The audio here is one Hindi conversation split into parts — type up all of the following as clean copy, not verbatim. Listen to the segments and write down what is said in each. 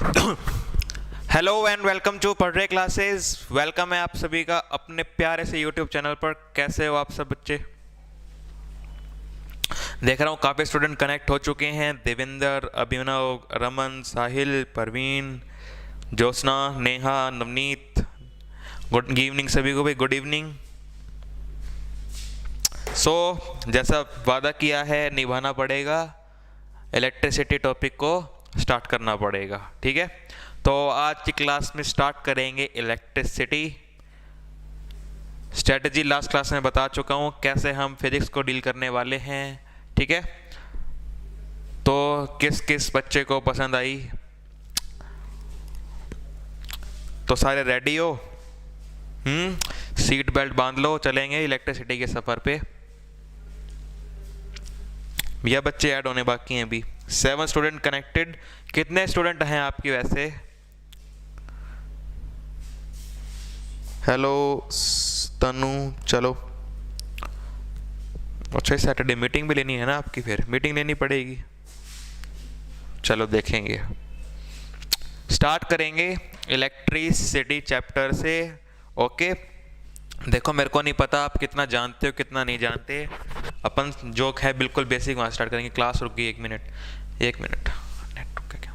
हेलो एंड वेलकम टू पढ़ रहे क्लासेस। वेलकम है आप सभी का अपने प्यारे से यूट्यूब चैनल पर। कैसे हो आप सब बच्चे? देख रहा हूँ काफ़ी स्टूडेंट कनेक्ट हो चुके हैं। देवेंद्र, अभिनव, रमन, साहिल, परवीन, ज्योत्सना, नेहा, नवनीत। गुड इवनिंग सभी को भाई, गुड इवनिंग। जैसा वादा किया है निभाना पड़ेगा, इलेक्ट्रिसिटी टॉपिक को स्टार्ट करना पड़ेगा। ठीक है, तो आज की क्लास में स्टार्ट करेंगे इलेक्ट्रिसिटी स्ट्रेटजी। लास्ट क्लास में बता चुका हूँ कैसे हम फिजिक्स को डील करने वाले हैं। ठीक है, तो किस किस बच्चे को पसंद आई? तो सारे रेडी हो? सीट बेल्ट बांध लो, चलेंगे इलेक्ट्रिसिटी के सफर पे। यह बच्चे ऐड होने बाकी हैं अभी। 7 स्टूडेंट कनेक्टेड। कितने स्टूडेंट हैं आपकी वैसे? हेलो तनु, चलो। अच्छा, सैटरडे मीटिंग भी लेनी है ना आपकी, फिर मीटिंग लेनी पड़ेगी। चलो देखेंगे, स्टार्ट करेंगे इलेक्ट्रिसिटी चैप्टर से। ओके, देखो मेरे को नहीं पता आप कितना जानते हो कितना नहीं जानते। अपन जो है बिल्कुल बेसिक वहाँ स्टार्ट करेंगे। क्लास रुक गई 1 मिनट, 1 मिनट। नेट रुक गया क्या?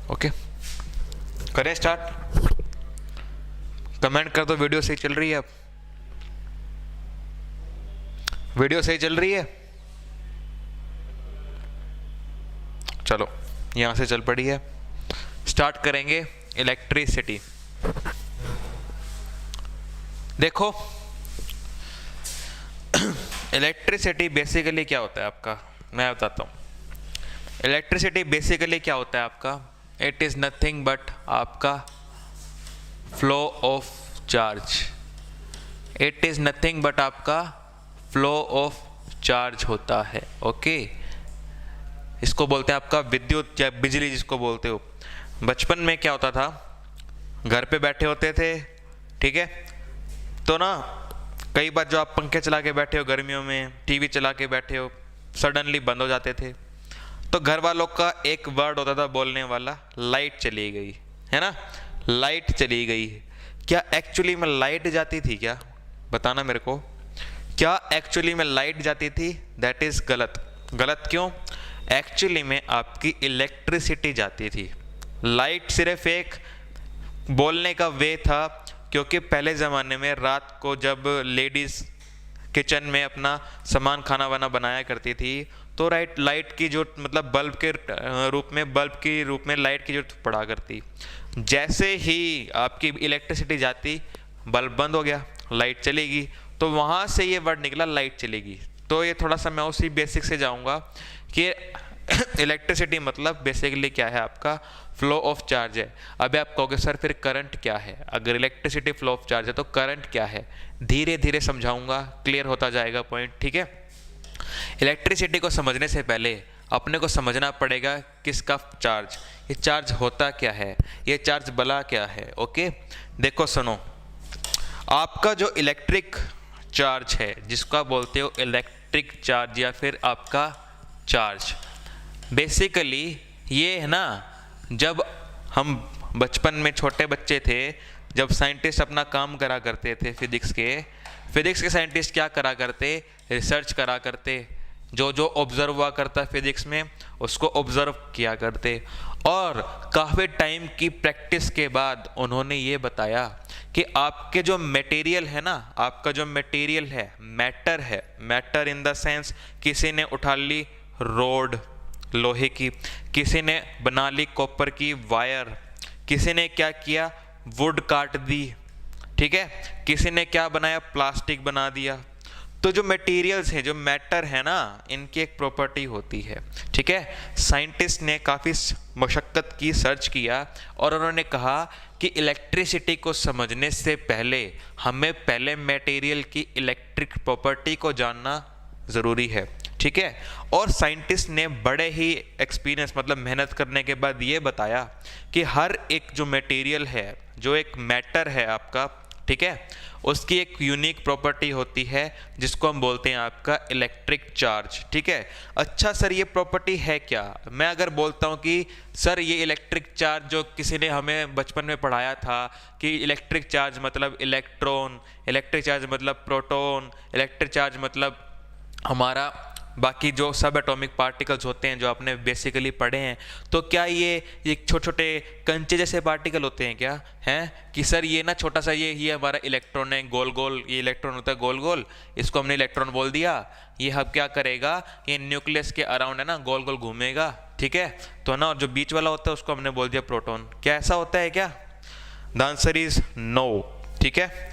ओके, करें स्टार्ट। कमेंट कर दो वीडियो सही चल रही है। अब वीडियो सही चल रही है? चलो यहां से चल पड़ी है। स्टार्ट करेंगे इलेक्ट्रिसिटी। देखो इलेक्ट्रिसिटी बेसिकली क्या होता है आपका, मैं बताता हूं। इलेक्ट्रिसिटी बेसिकली क्या होता है आपका? इट इज नथिंग बट आपका flow of charge. It is nothing but आपका फ्लो ऑफ चार्ज होता है। ओके, इसको बोलते हैं आपका विद्युत या बिजली जिसको बोलते हो। बचपन में क्या होता था, घर पे बैठे होते थे, ठीक है, तो ना कई बार जो आप पंखे चला के बैठे हो गर्मियों में, टीवी चला के बैठे हो, सडनली बंद हो जाते थे। तो घर वालों का एक वर्ड होता था बोलने वाला, लाइट चली गई, है ना? लाइट चली गई। क्या एक्चुअली में लाइट जाती थी क्या? बताना मेरे को, क्या एक्चुअली में लाइट जाती थी? दैट इज गलत। गलत क्यों? एक्चुअली में आपकी इलेक्ट्रिसिटी जाती थी। लाइट सिर्फ एक बोलने का वे था, क्योंकि पहले ज़माने में रात को जब लेडीज़ किचन में अपना सामान खाना वाना बनाया करती थी, तो लाइट की जो मतलब बल्ब के रूप में लाइट की जरूरत पड़ा करती। जैसे ही आपकी इलेक्ट्रिसिटी जाती, बल्ब बंद हो गया, लाइट चलेगी, तो वहाँ से ये वर्ड निकला लाइट चलेगी। तो ये थोड़ा सा मैं उसी बेसिक से जाऊँगा कि इलेक्ट्रिसिटी मतलब बेसिकली क्या है आपका फ्लो ऑफ चार्ज है। अभी आप कहोगे सर फिर करंट क्या है, अगर इलेक्ट्रिसिटी फ्लो ऑफ चार्ज है तो करंट क्या है, धीरे धीरे समझाऊंगा, क्लियर होता जाएगा पॉइंट, ठीक है। इलेक्ट्रिसिटी को समझने से पहले अपने को समझना पड़ेगा किसका चार्ज, ये चार्ज होता क्या है, ये चार्ज बला क्या है। ओके देखो सुनो, आपका जो इलेक्ट्रिक चार्ज है जिसको आप बोलते हो इलेक्ट्रिक चार्ज या फिर आपका चार्ज, बेसिकली ये है ना, जब हम बचपन में छोटे बच्चे थे, जब साइंटिस्ट अपना काम करा करते थे फिजिक्स के साइंटिस्ट क्या करा करते, रिसर्च करा करते, जो जो ऑब्जर्व हुआ करता फिजिक्स में उसको ऑब्जर्व किया करते, और काफ़ी टाइम की प्रैक्टिस के बाद उन्होंने ये बताया कि आपके जो मटेरियल है ना, आपका जो मटेरियल है, मैटर इन द सेंस, किसी ने उठा ली रोड लोहे की, किसी ने बना ली कॉपर की वायर, किसी ने क्या किया वुड काट दी, ठीक है, किसी ने क्या बनाया प्लास्टिक बना दिया। तो जो मटेरियल्स हैं, जो मैटर है ना, इनकी एक प्रॉपर्टी होती है, ठीक है। साइंटिस्ट ने काफ़ी मशक्क़त की, सर्च किया, और उन्होंने कहा कि इलेक्ट्रिसिटी को समझने से पहले हमें पहले मटेरियल की इलेक्ट्रिक प्रॉपर्टी को जानना ज़रूरी है, ठीक है। और साइंटिस्ट ने बड़े ही एक्सपीरियंस मतलब मेहनत करने के बाद ये बताया कि हर एक जो मटेरियल है, जो एक मैटर है आपका, ठीक है, उसकी एक यूनिक प्रॉपर्टी होती है जिसको हम बोलते हैं आपका इलेक्ट्रिक चार्ज, ठीक है। अच्छा सर ये प्रॉपर्टी है क्या, मैं अगर बोलता हूँ कि सर ये इलेक्ट्रिक चार्ज जो किसी ने हमें बचपन में पढ़ाया था कि इलेक्ट्रिक चार्ज मतलब इलेक्ट्रॉन, इलेक्ट्रिक चार्ज मतलब प्रोटॉन, इलेक्ट्रिक चार्ज मतलब हमारा बाकी जो सब एटॉमिक पार्टिकल्स होते हैं जो आपने बेसिकली पढ़े हैं, तो क्या ये छोटे छोटे कंचे जैसे पार्टिकल होते हैं क्या, हैं कि सर ये ना छोटा सा ये हमारा इलेक्ट्रॉन है, गोल गोल ये इलेक्ट्रॉन होता है, गोल गोल, इसको हमने इलेक्ट्रॉन बोल दिया, ये अब क्या करेगा, ये न्यूक्लियस के अराउंड है ना गोल गोल घूमेगा, ठीक है, तो ना जो बीच वाला होता है उसको हमने बोल दिया प्रोटॉन। क्या ऐसा होता है क्या? द आंसर इज नो, ठीक है।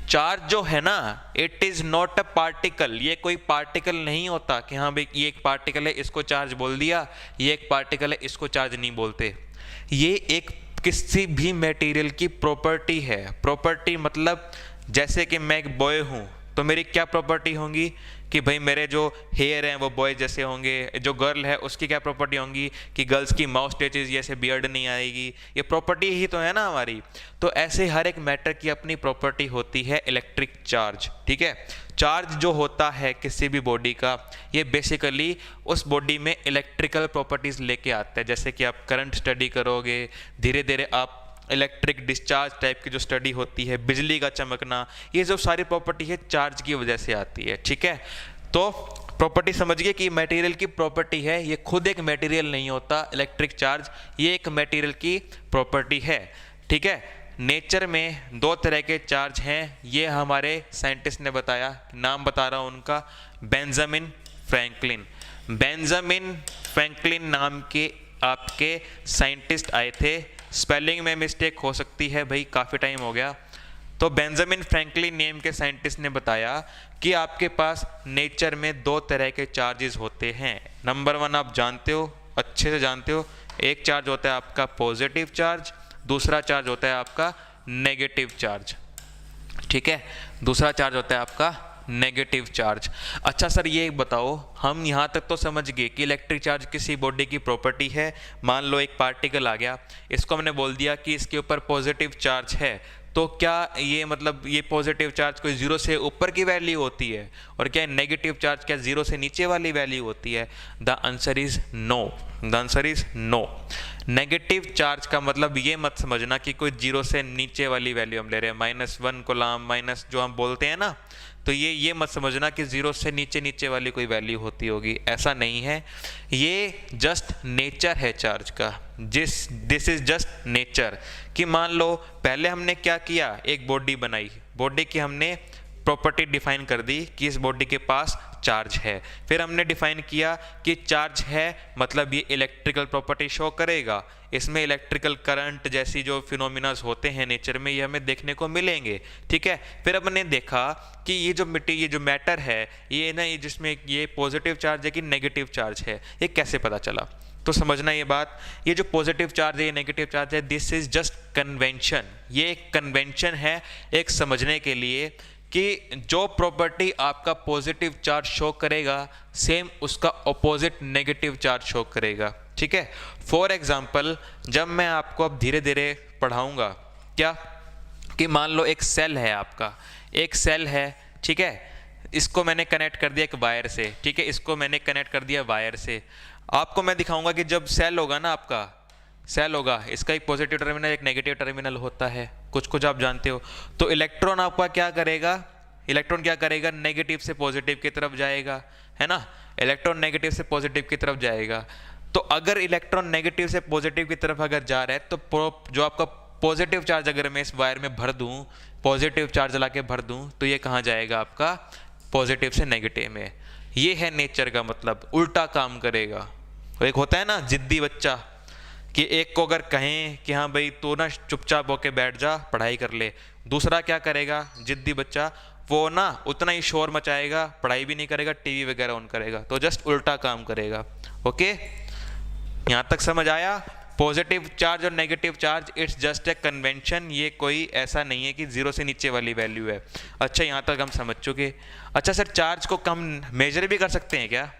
चार्ज जो है ना, it is not a particle, ये कोई पार्टिकल नहीं होता कि हाँ भाई ये एक पार्टिकल है इसको चार्ज बोल दिया, ये एक पार्टिकल है इसको चार्ज नहीं बोलते। ये एक किसी भी मटेरियल की प्रॉपर्टी है। प्रॉपर्टी मतलब जैसे कि मैं एक बॉय हूँ तो मेरी क्या प्रॉपर्टी होंगी कि भाई मेरे जो हेयर हैं वो बॉय जैसे होंगे, जो गर्ल है उसकी क्या प्रॉपर्टी होंगी कि गर्ल्स की माउथ स्टेचेस जैसे बियर्ड नहीं आएगी, ये प्रॉपर्टी ही तो है ना हमारी। तो ऐसे हर एक मैटर की अपनी प्रॉपर्टी होती है इलेक्ट्रिक चार्ज, ठीक है। चार्ज जो होता है किसी भी बॉडी का, ये बेसिकली उस बॉडी में इलेक्ट्रिकल प्रॉपर्टीज लेके आता है। जैसे कि आप करंट स्टडी करोगे, धीरे धीरे आप इलेक्ट्रिक डिस्चार्ज टाइप की जो स्टडी होती है, बिजली का चमकना, ये जो सारी प्रॉपर्टी है चार्ज की वजह से आती है, ठीक है। तो प्रॉपर्टी समझिए कि मटेरियल की प्रॉपर्टी है, ये खुद एक मटेरियल नहीं होता इलेक्ट्रिक चार्ज, ये एक मटेरियल की प्रॉपर्टी है, ठीक है। नेचर में दो तरह के चार्ज हैं, ये हमारे साइंटिस्ट ने बताया, नाम बता रहा हूँ उनका, बेंजामिन फ्रैंकलिन। बेंजामिन फ्रैंकलिन नाम के आपके साइंटिस्ट आए थे, स्पेलिंग में मिस्टेक हो सकती है भाई, काफ़ी टाइम हो गया। तो बेंजामिन फ्रैंकलिन नेम के साइंटिस्ट ने बताया कि आपके पास नेचर में दो तरह के चार्जेस होते हैं। नंबर वन आप जानते हो, अच्छे से जानते हो, एक चार्ज होता है आपका पॉजिटिव चार्ज, दूसरा चार्ज होता है आपका नेगेटिव चार्ज, ठीक है। दूसरा चार्ज होता है आपका नेगेटिव चार्ज। अच्छा सर ये बताओ, हम यहाँ तक तो समझ गए कि इलेक्ट्रिक चार्ज किसी बॉडी की प्रॉपर्टी है। मान लो एक पार्टिकल आ गया, इसको हमने बोल दिया कि इसके ऊपर पॉजिटिव चार्ज है, तो क्या ये मतलब ये पॉजिटिव चार्ज कोई जीरो से ऊपर की वैल्यू होती है, और क्या नेगेटिव चार्ज क्या जीरो से नीचे वाली वैल्यू होती है? The answer is no, the answer is no. Negative charge का मतलब ये मत समझना कि कोई जीरो से नीचे वाली वैल्यू हम ले रहे हैं, -1 कूलम्ब, माइनस जो हम बोलते हैं ना, तो ये मत समझना कि जीरो से नीचे वाली कोई वैल्यू होती होगी, ऐसा नहीं है। ये जस्ट नेचर है चार्ज का, दिस इज जस्ट नेचर। कि मान लो पहले हमने क्या किया, एक बॉडी बनाई, बॉडी की हमने प्रॉपर्टी डिफाइन कर दी कि इस बॉडी के पास चार्ज है। फिर हमने डिफाइन किया कि चार्ज है मतलब ये इलेक्ट्रिकल प्रॉपर्टी शो करेगा, इसमें इलेक्ट्रिकल करंट जैसी जो फिनोमिनास होते हैं नेचर में ये हमें देखने को मिलेंगे, ठीक है। फिर हमने देखा कि ये जो ये जो मैटर है ये ना, ये जिसमें ये पॉजिटिव चार्ज है कि नेगेटिव चार्ज है, ये कैसे पता चला। तो समझना ये बात, ये जो पॉजिटिव चार्ज है ये नेगेटिव चार्ज है, दिस इज जस्ट कन्वेंशन, ये एक कन्वेंशन है एक समझने के लिए कि जो प्रॉपर्टी आपका पॉजिटिव चार्ज शो करेगा सेम उसका ऑपोजिट नेगेटिव चार्ज शो करेगा, ठीक है। फॉर एग्जाम्पल जब मैं आपको अब धीरे धीरे पढ़ाऊंगा क्या, कि मान लो एक सेल है आपका, एक सेल है, ठीक है, इसको मैंने कनेक्ट कर दिया एक वायर से, ठीक है, इसको मैंने कनेक्ट कर दिया वायर से। आपको मैं दिखाऊंगा कि जब सेल होगा ना, आपका सेल होगा, इसका एक पॉजिटिव टर्मिनल एक नेगेटिव टर्मिनल होता है, कुछ कुछ आप जानते हो। तो इलेक्ट्रॉन आपका क्या करेगा, इलेक्ट्रॉन क्या करेगा, नेगेटिव से पॉजिटिव की तरफ जाएगा, है ना, इलेक्ट्रॉन नेगेटिव से पॉजिटिव की तरफ जाएगा। तो अगर इलेक्ट्रॉन नेगेटिव से पॉजिटिव की तरफ अगर जा रहा है तो जो आपका पॉजिटिव चार्ज अगर मैं इस वायर में भर दूं, पॉजिटिव चार्ज ला के भर दूं, तो ये कहाँ जाएगा आपका पॉजिटिव से नेगेटिव में। ये है नेचर का मतलब, उल्टा काम करेगा। एक होता है ना जिद्दी बच्चा, कि एक को अगर कहें कि हाँ भाई तू ना चुपचाप होके बैठ जा पढ़ाई कर ले, दूसरा क्या करेगा जिद्दी बच्चा, वो ना उतना ही शोर मचाएगा, पढ़ाई भी नहीं करेगा, टीवी वगैरह ऑन करेगा, तो जस्ट उल्टा काम करेगा। ओके, यहाँ तक समझ आया। पॉजिटिव चार्ज और negative charge it's just a convention, ये कोई ऐसा नहीं है कि जीरो से नीचे वाली वैल्यू है। अच्छा, यहाँ तक हम समझ चुके। अच्छा सर, चार्ज को हम मेजर भी कर सकते हैं क्या?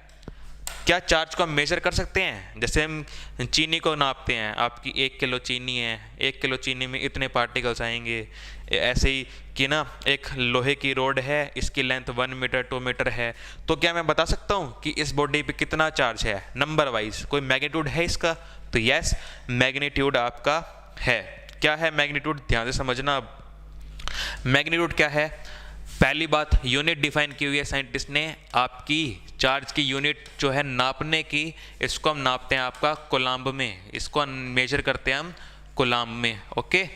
क्या चार्ज को हम मेजर कर सकते हैं? जैसे हम चीनी को नापते हैं, आपकी 1 किलो चीनी है, 1 किलो चीनी में इतने पार्टिकल्स आएंगे। ऐसे ही कि ना एक लोहे की रोड है, इसकी लेंथ 1 मीटर 2 मीटर है, तो क्या मैं बता सकता हूँ कि इस बॉडी पे कितना चार्ज है नंबर वाइज? कोई मैग्नीट्यूड है इसका? तो यस, मैग्नीट्यूड आपका है। क्या है मैग्नीट्यूड? ध्यान से समझना। अब मैग्नीट्यूड क्या है? पहली बात, यूनिट डिफाइन की हुई है साइंटिस्ट ने, आपकी चार्ज की यूनिट जो है नापने की, इसको हम नापते हैं आपका कोलम्ब में, इसको मेजर करते हैं हम कोलम्ब में। ओके,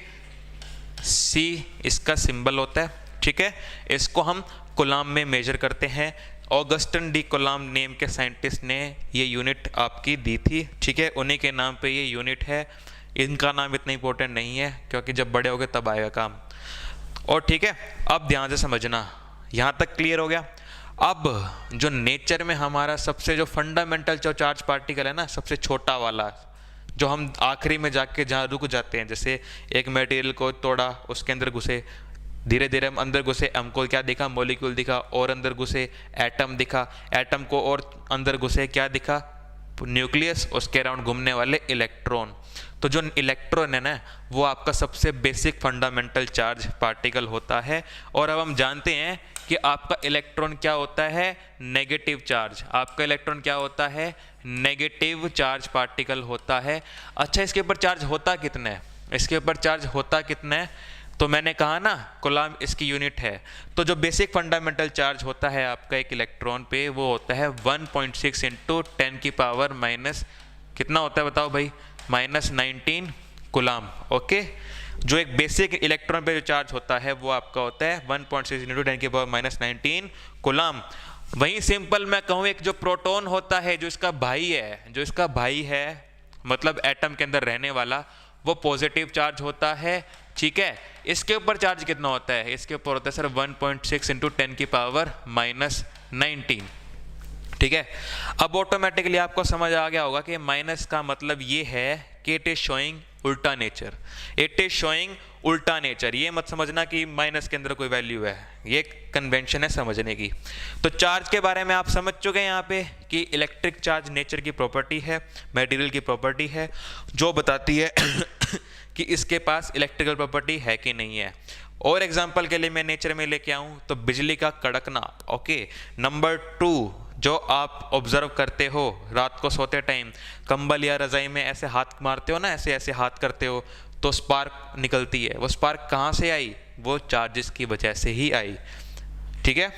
सी इसका सिंबल होता है, ठीक है, इसको हम कोलम्ब में मेजर करते हैं। ऑगस्टिन डी कोलम्ब नेम के साइंटिस्ट ने ये यूनिट आपकी दी थी, ठीक है, उन्हीं के नाम पे ये यूनिट है। इनका नाम इतना इंपॉर्टेंट नहीं है क्योंकि जब बड़े हो गए तब आएगा काम। और ठीक है, अब ध्यान से समझना, यहाँ तक क्लियर हो गया। अब जो नेचर में हमारा सबसे जो फंडामेंटल जो चार्ज पार्टिकल है ना, सबसे छोटा वाला, जो हम आखिरी में जाके जहाँ रुक जाते हैं, जैसे एक मटेरियल को तोड़ा, उसके अंदर घुसे, धीरे धीरे हम अंदर घुसे, हमको क्या दिखा? मॉलिक्यूल दिखा, और अंदर घुसे एटम दिखा, एटम को और अंदर घुसे क्या दिखा? न्यूक्लियस, उसके अराउंड घूमने वाले इलेक्ट्रॉन। तो जो इलेक्ट्रॉन है ना, वो आपका सबसे बेसिक फंडामेंटल चार्ज पार्टिकल होता है। और अब हम जानते हैं कि आपका इलेक्ट्रॉन क्या होता है? Negative charge. आपका इलेक्ट्रॉन क्या होता है? नेगेटिव चार्ज पार्टिकल होता है। अच्छा, इसके ऊपर चार्ज होता कितना है? इसके ऊपर चार्ज होता कितना है? तो मैंने कहा ना, कूलम्ब इसकी यूनिट है। तो जो बेसिक फंडामेंटल चार्ज होता है आपका एक इलेक्ट्रॉन पे, वो होता है 1.6 × 10⁻⁻, कितना होता है बताओ भाई? -19 कूलम्ब। ओके, जो एक बेसिक इलेक्ट्रॉन पे जो चार्ज होता है वो आपका होता है 1.6 × 10⁻⁻19 कूलम्ब। वहीं सिंपल मैं कहूँ, एक जो प्रोटॉन होता है, जो इसका भाई है, जो इसका भाई है मतलब एटम के अंदर रहने वाला, वो पॉजिटिव चार्ज होता है, ठीक है। इसके ऊपर चार्ज कितना होता है? इसके ऊपर होता है सर 1.6 × 10⁻⁻19, ठीक है। अब ऑटोमेटिकली आपको समझ आ गया होगा कि माइनस का मतलब ये है कि इट इज शोइंग उल्टा नेचर, इट इज शोइंग उल्टा नेचर। ये मत समझना कि माइनस के अंदर कोई वैल्यू है, ये कन्वेंशन है समझने की। तो चार्ज के बारे में आप समझ चुके हैं यहाँ पे कि इलेक्ट्रिक चार्ज नेचर की प्रॉपर्टी है, मटेरियल की प्रॉपर्टी है, जो बताती है कि इसके पास इलेक्ट्रिकल प्रॉपर्टी है कि नहीं है। और एग्जांपल के लिए मैं नेचर में लेके आऊँ तो बिजली का कड़कना। ओके, नंबर 2, जो आप ऑब्जर्व करते हो रात को सोते टाइम, कंबल या रजाई में ऐसे हाथ मारते हो ना, ऐसे ऐसे हाथ करते हो तो स्पार्क निकलती है। वो स्पार्क कहाँ से आई? वो चार्जेस की वजह से ही आई, ठीक है।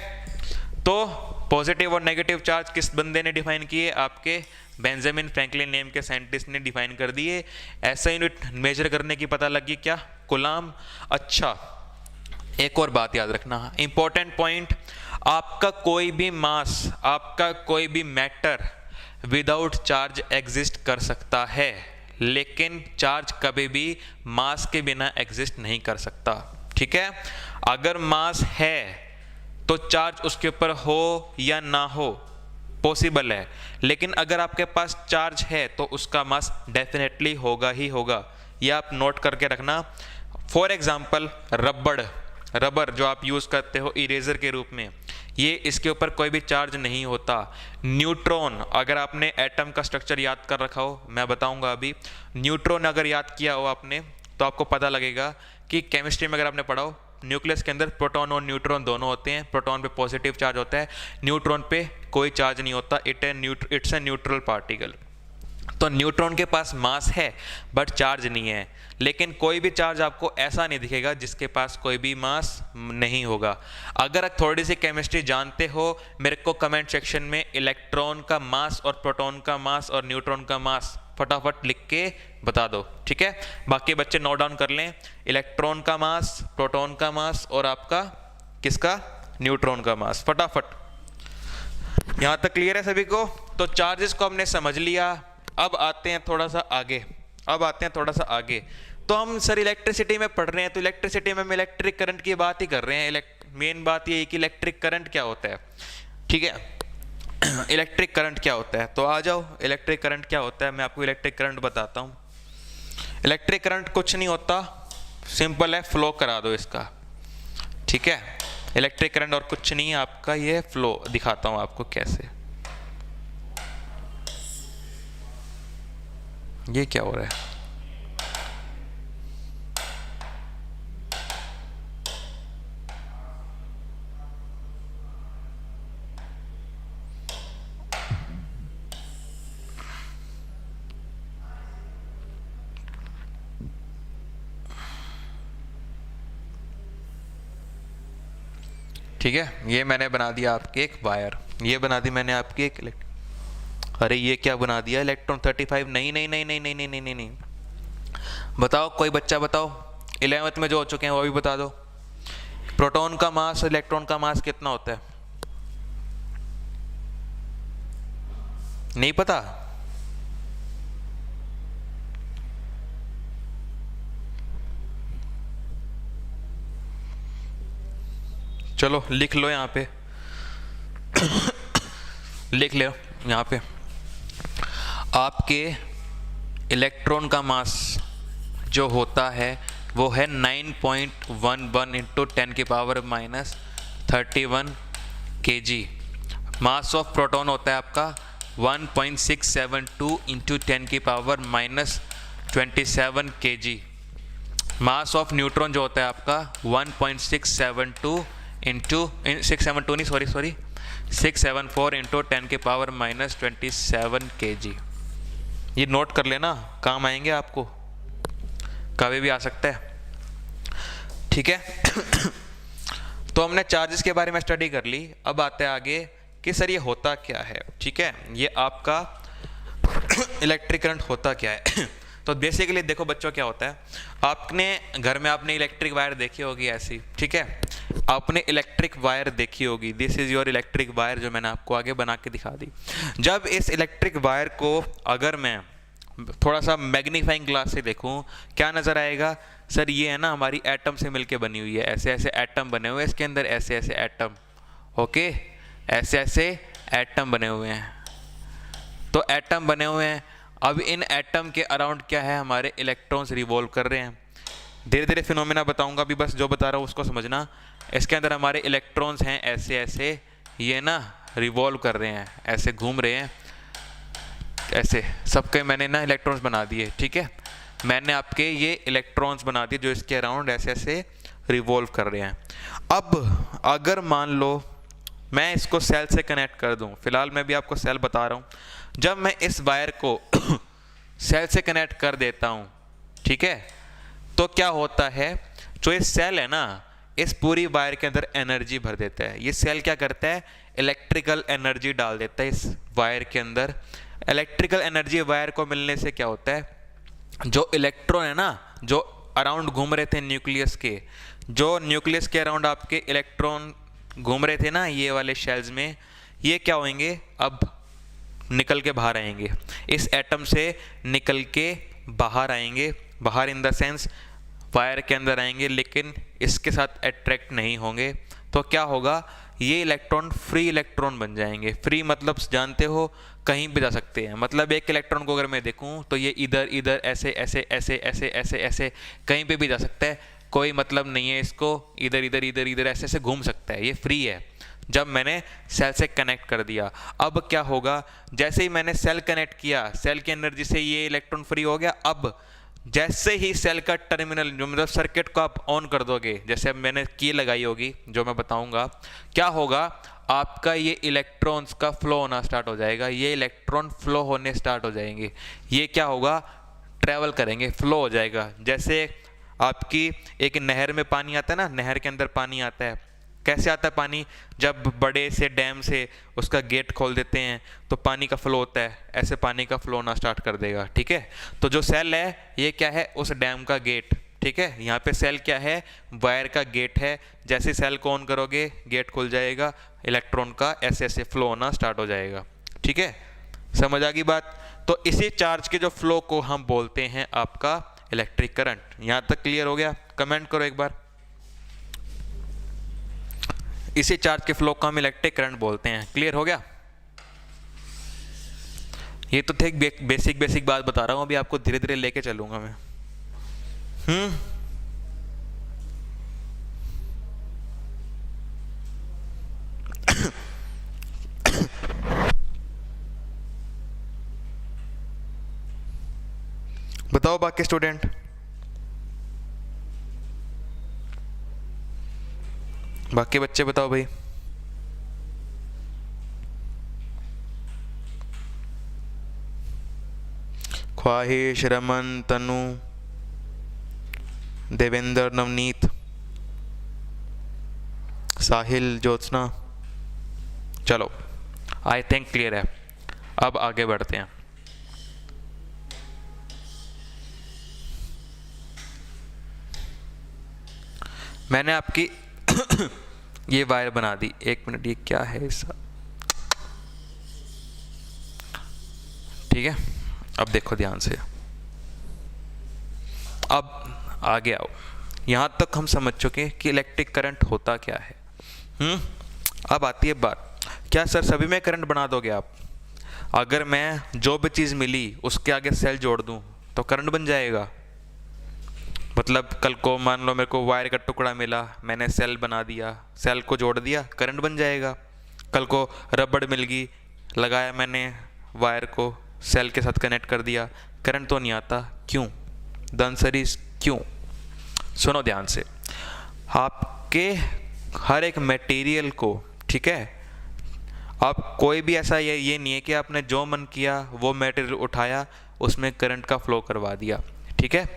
तो पॉजिटिव और नेगेटिव चार्ज किस बंदे ने डिफाइन किए? आपके बेंजामिन फ्रैंकलिन नेम के साइंटिस्ट ने डिफाइन कर दिए। ऐसा यूनिट मेजर करने की पता लगी क्या? कूलम्ब। अच्छा, एक और बात याद रखना, इंपॉर्टेंट पॉइंट, आपका कोई भी मास, आपका कोई भी मैटर विदाउट चार्ज एग्जिस्ट कर सकता है, लेकिन चार्ज कभी भी मास के बिना एग्जिस्ट नहीं कर सकता। ठीक है, अगर मास है तो चार्ज उसके ऊपर हो या ना हो पॉसिबल है, लेकिन अगर आपके पास चार्ज है तो उसका मास डेफिनेटली होगा ही होगा। ये आप नोट करके रखना। फॉर एग्जाम्पल रबर जो आप यूज़ करते हो इरेजर के रूप में, ये इसके ऊपर कोई भी चार्ज नहीं होता। न्यूट्रॉन, अगर आपने एटम का स्ट्रक्चर याद कर रखा हो, मैं बताऊंगा अभी, न्यूट्रॉन अगर याद किया हो आपने तो आपको पता लगेगा कि केमिस्ट्री में अगर आपने पढ़ा हो, न्यूक्लियस के अंदर प्रोटॉन और न्यूट्रॉन दोनों होते हैं। प्रोटॉन पे पॉजिटिव चार्ज होता है, न्यूट्रॉन पे कोई चार्ज नहीं होता, इट्स ए न्यूट्रल पार्टिकल। तो न्यूट्रॉन के पास मास है बट चार्ज नहीं है, लेकिन कोई भी चार्ज आपको ऐसा नहीं दिखेगा जिसके पास कोई भी मास नहीं होगा। अगर थोड़ी सी केमिस्ट्री जानते हो, मेरे को कमेंट सेक्शन में इलेक्ट्रॉन का मास और प्रोटॉन का मास और न्यूट्रॉन का मास फटाफट लिख के बता दो। ठीक है, बाकी बच्चे नोट डाउन कर लें, इलेक्ट्रॉन का मास, प्रोटॉन का मास और आपका किसका, न्यूट्रॉन का मास, फटाफट। यहां तक क्लियर है सभी को? तो चार्जेस को हमने समझ लिया। अब आते हैं थोड़ा सा आगे। तो हम सर इलेक्ट्रिसिटी में पढ़ रहे हैं, तो इलेक्ट्रिसिटी में हम इलेक्ट्रिक करंट की बात ही कर रहे हैं। मेन बात ये है कि इलेक्ट्रिक करंट क्या होता है। ठीक है, इलेक्ट्रिक करंट क्या होता है, तो आ जाओ, इलेक्ट्रिक करंट क्या होता है, मैं आपको इलेक्ट्रिक करंट बताता हूँ। इलेक्ट्रिक करंट कुछ नहीं होता, सिंपल है, फ्लो करा दो इसका। ठीक है, इलेक्ट्रिक करंट और कुछ नहीं है आपका, ये फ्लो दिखाता हूँ आपको कैसे। ये क्या हो रहा है, ठीक है, ये मैंने बना दिया आपके एक वायर, ये बना दी मैंने आपकी एक अरे ये क्या बना दिया, इलेक्ट्रॉन 35। नहीं नहीं नहीं नहीं नहीं नहीं नहीं नहीं नहीं, बताओ कोई बच्चा बताओ, 11th में जो हो चुके हैं वो भी बता दो। प्रोटॉन का मास इलेक्ट्रॉन का मास कितना होता है, नहीं पता? चलो लिख लो यहाँ पे लिख लो यहाँ पे, आपके इलेक्ट्रॉन का मास जो होता है वो है 9.11 into 10⁻⁻31 kg। Mass of proton होता है आपका 1.672 into 10⁻⁻27 kg। Mass of neutron जो होता है आपका 1.672 इंटू 672 नहीं सॉरी 674 इंटू 10⁻⁻27 kg। ये नोट कर लेना, काम आएंगे आपको, कभी भी आ सकता है। ठीक है तो हमने चार्जेस के बारे में स्टडी कर ली। अब आते हैं आगे कि सर ये होता क्या है। ठीक है, ये आपका इलेक्ट्रिक करंट होता क्या है तो बेसिकली देखो बच्चों क्या होता है, आपने घर में आपने इलेक्ट्रिक वायर देखी होगी ऐसी। ठीक है, आपने इलेक्ट्रिक वायर देखी होगी, this is your electric wire जो मैंने आपको आगे बना के दिखा दी। जब इस इलेक्ट्रिक वायर को अगर मैं थोड़ा सा मैग्नीफाइंग ग्लास से देखूं, क्या नज़र आएगा, सर ये है ना हमारी एटम से मिलके बनी हुई है, ऐसे ऐसे एटम बने हुए हैं इसके अंदर, ऐसे ऐसे एटम, ओके, ऐसे ऐसे एटम बने हुए हैं। तो एटम बने हुए हैं, अब इन एटम के अराउंड क्या है, हमारे इलेक्ट्रॉन्स रिवॉल्व कर रहे हैं। धीरे धीरे फिनोमेना बताऊंगा, अभी बस जो बता रहा हूँ उसको समझना। इसके अंदर हमारे इलेक्ट्रॉन्स हैं ऐसे ऐसे, ये ना रिवॉल्व कर रहे हैं, ऐसे घूम रहे हैं, ऐसे सबके मैंने ना इलेक्ट्रॉन्स बना दिए। ठीक है, मैंने आपके ये इलेक्ट्रॉन्स बना दिए जो इसके अराउंड ऐसे ऐसे रिवॉल्व कर रहे हैं। अब अगर मान लो मैं इसको सेल से कनेक्ट कर दूं, फिलहाल मैं भी आपको सेल बता रहा हूं, जब मैं इस वायर को सेल से कनेक्ट कर देता हूं, ठीक है, तो क्या होता है, जो ये सेल है ना, इस पूरी वायर के अंदर एनर्जी भर देता है। ये सेल क्या करता है, इलेक्ट्रिकल एनर्जी डाल देता है इस वायर के अंदर। इलेक्ट्रिकल एनर्जी वायर को मिलने से क्या होता है, जो इलेक्ट्रॉन है ना, जो अराउंड घूम रहे थे न्यूक्लियस के, जो न्यूक्लियस के अराउंड आपके इलेक्ट्रॉन घूम रहे थे ना ये वाले शेल्स में, ये क्या होंगे, अब निकल के बाहर आएंगे, इस एटम से निकल के बाहर आएंगे, बाहर इन द सेंस वायर के अंदर आएंगे, लेकिन इसके साथ अट्रैक्ट नहीं होंगे। तो क्या होगा, ये इलेक्ट्रॉन फ्री इलेक्ट्रॉन बन जाएंगे। फ्री मतलब जानते हो कहीं भी जा सकते हैं, मतलब एक इलेक्ट्रॉन को अगर मैं देखूं तो ये इधर इधर ऐसे ऐसे ऐसे ऐसे ऐसे ऐसे कहीं पे भी जा सकता है, कोई मतलब नहीं है इसको, इधर इधर इधर इधर ऐसे ऐसे घूम सकता है, ये फ्री है। जब मैंने सेल से कनेक्ट कर दिया, अब क्या होगा, जैसे ही मैंने सेल कनेक्ट किया, सेल की एनर्जी से ये इलेक्ट्रॉन फ्री हो गया। अब जैसे ही सेल का टर्मिनल जो मतलब सर्किट को आप ऑन कर दोगे, जैसे अब मैंने की लगाई होगी जो मैं बताऊंगा, क्या होगा, आपका ये इलेक्ट्रॉन्स का फ्लो होना स्टार्ट हो जाएगा, ये इलेक्ट्रॉन फ्लो होने स्टार्ट हो जाएंगे। ये क्या होगा, ट्रैवल करेंगे, फ्लो हो जाएगा। जैसे आपकी एक नहर में पानी आता है ना, नहर के अंदर पानी आता है, कैसे आता है पानी, जब बड़े से डैम से उसका गेट खोल देते हैं तो पानी का फ्लो होता है, ऐसे पानी का फ्लो होना स्टार्ट कर देगा। ठीक है, तो जो सेल है ये क्या है, उस डैम का गेट। ठीक है, यहाँ पे सेल क्या है, वायर का गेट है। जैसे सेल को ऑन करोगे गेट खुल जाएगा, इलेक्ट्रॉन का ऐसे ऐसे फ्लो होना स्टार्ट हो जाएगा। ठीक है, समझ आ गई बात। तो इसी चार्ज के जो फ्लो को हम बोलते हैं आपका इलेक्ट्रिक करंट। यहाँ तक क्लियर हो गया, कमेंट करो एक बार। इसी चार्ज के फ्लो को हम इलेक्ट्रिक करंट बोलते हैं। क्लियर हो गया, ये तो थे बेसिक बात बता रहा हूं, अभी आपको धीरे धीरे लेके चलूंगा मैं। बताओ बाकी स्टूडेंट, बाकी बच्चे बताओ भाई। ख्वाहिश, रमन, तनु, देवेंद्र, नवनीत, साहिल, ज्योत्सना, चलो आई थिंक क्लियर है। अब आगे बढ़ते हैं। मैंने आपकी ये वायर बना दी, एक मिनट, ये क्या है इसका, ठीक है। अब देखो ध्यान से, अब आगे आओ। यहां तक हम समझ चुके कि इलेक्ट्रिक करंट होता क्या है। अब आती है बात, क्या सर सभी में करंट बना दोगे आप? अगर मैं जो भी चीज़ मिली उसके आगे सेल जोड़ दूं तो करंट बन जाएगा? मतलब कल को मान लो मेरे को वायर का टुकड़ा मिला, मैंने सेल बना दिया, सेल को जोड़ दिया, करंट बन जाएगा। कल को रबड़ मिल गई, लगाया मैंने वायर को, सेल के साथ कनेक्ट कर दिया, करंट तो नहीं आता। क्यों? द आंसर इज क्यों। सुनो ध्यान से, आपके हर एक मटेरियल को, ठीक है, आप कोई भी ऐसा ये नहीं है कि आपने जो मन किया वो मटेरियल उठाया उसमें करंट का फ्लो करवा दिया। ठीक है,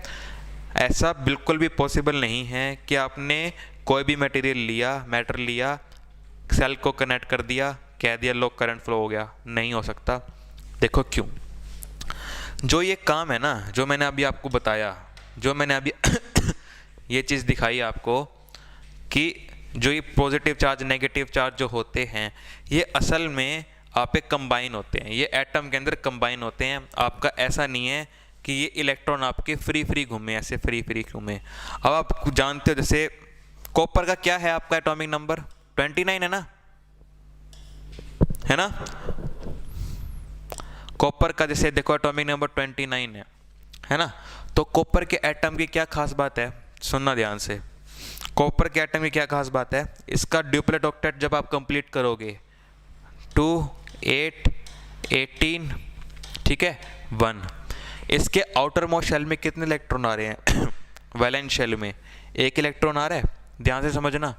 ऐसा बिल्कुल भी पॉसिबल नहीं है कि आपने कोई भी मटेरियल लिया, मैटर लिया, सेल को कनेक्ट कर दिया, कह दिया लो करंट फ्लो हो गया। नहीं हो सकता। देखो क्यों। जो ये काम है ना, जो मैंने अभी आपको बताया, जो मैंने अभी ये चीज़ दिखाई आपको कि जो ये पॉजिटिव चार्ज नेगेटिव चार्ज जो होते हैं ये असल में आप पे कंबाइन होते हैं, ये एटम के अंदर कंबाइन होते हैं। आपका ऐसा नहीं है कि ये इलेक्ट्रॉन आपके फ्री घूमे, ऐसे फ्री घूमे। अब आप जानते हो जैसे कॉपर का क्या है आपका एटॉमिक नंबर 29 है ना, है ना। कॉपर का जैसे देखो एटॉमिक नंबर 29 है ना। तो कॉपर के एटम की क्या खास बात है, सुनना ध्यान से। कॉपर के एटम की क्या खास बात है, इसका ड्यूप्लेट ऑक्टेट जब आप कंप्लीट करोगे 2 8 18, ठीक है, 1, इसके आउटर मोस्ट शेल में कितने इलेक्ट्रॉन आ रहे हैं? वैलेंस शेल में एक इलेक्ट्रॉन आ रहा है। ध्यान से समझना,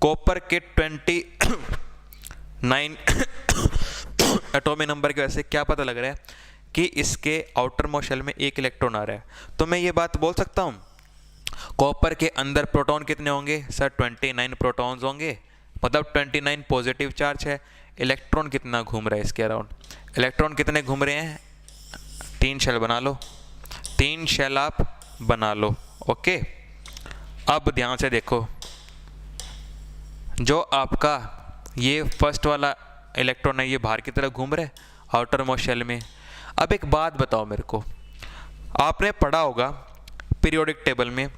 कॉपर के 29 एटॉमिक नंबर की वजह से क्या पता लग रहा है कि इसके आउटर मोस्ट शेल में एक इलेक्ट्रॉन आ रहा है। तो मैं ये बात बोल सकता हूँ कॉपर के अंदर प्रोटॉन कितने होंगे? सर 29 प्रोटॉन्स होंगे, मतलब 29 पॉजिटिव चार्ज है। इलेक्ट्रॉन कितना घूम रहा है इसके अराउंड? इलेक्ट्रॉन कितने घूम रहे हैं? 3 शेल बना लो, 3 शेल आप बना लो। ओके, अब ध्यान से देखो, जो आपका ये फर्स्ट वाला इलेक्ट्रॉन है ये बाहर की तरफ घूम रहा है आउटर मोस्ट शेल में। अब एक बात बताओ मेरे को, आपने पढ़ा होगा पीरियोडिक टेबल में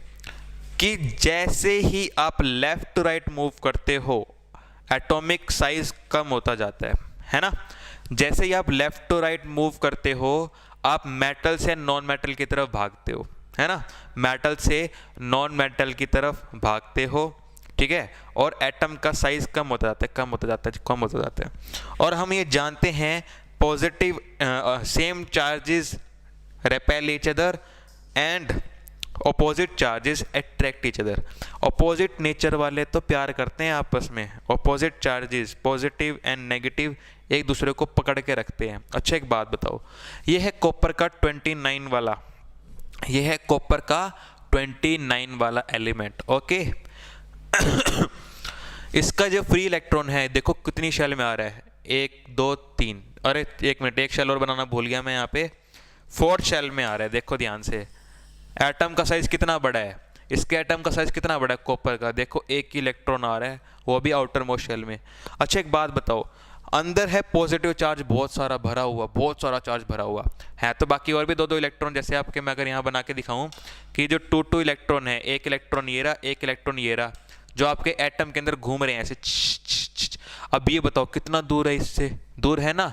कि जैसे ही आप लेफ्ट टू राइट मूव करते हो एटॉमिक साइज कम होता जाता है ना। जैसे ही आप लेफ्ट टू राइट मूव करते हो आप मेटल से नॉन मेटल की तरफ भागते हो, है ना, मेटल से नॉन मेटल की तरफ भागते हो, ठीक है, और एटम का साइज कम होता जाता है, कम होता जाता है, कम होता जाता है। और हम ये जानते हैं positive same charges repel each other and opposite charges attract each other। opposite nature वाले तो प्यार करते हैं आपस में, opposite charges positive and negative एक दूसरे को पकड़ के रखते हैं। अच्छा एक बात बताओ, ये है कॉपर का 29 वाला, ये है कॉपर का 29 वाला एलिमेंट, ओके। इसका जो फ्री इलेक्ट्रॉन है देखो कितनी शेल में आ रहा है, 1 2 3, अरे एक मिनट, एक शेल और बनाना भूल गया मैं, यहाँ पे 4th शेल में आ रहा है, देखो ध्यान से। एटम का साइज कितना बड़ा है, इसके एटम का साइज कितना बड़ा है कॉपर का, देखो एक ही इलेक्ट्रॉन आ रहा है वो भी आउटर मोस्ट शेल में। अच्छा एक बात बताओ, अंदर है पॉजिटिव चार्ज बहुत सारा भरा हुआ, बहुत सारा चार्ज भरा हुआ है, तो बाकी और भी 2 इलेक्ट्रॉन, जैसे आपके मैं अगर यहाँ बना के दिखाऊं कि जो 2 इलेक्ट्रॉन है, एक इलेक्ट्रॉन ये रहा, एक इलेक्ट्रॉन ये रहा, जो आपके एटम के अंदर घूम रहे हैं ऐसे। अब ये बताओ कितना दूर है इससे, दूर है ना,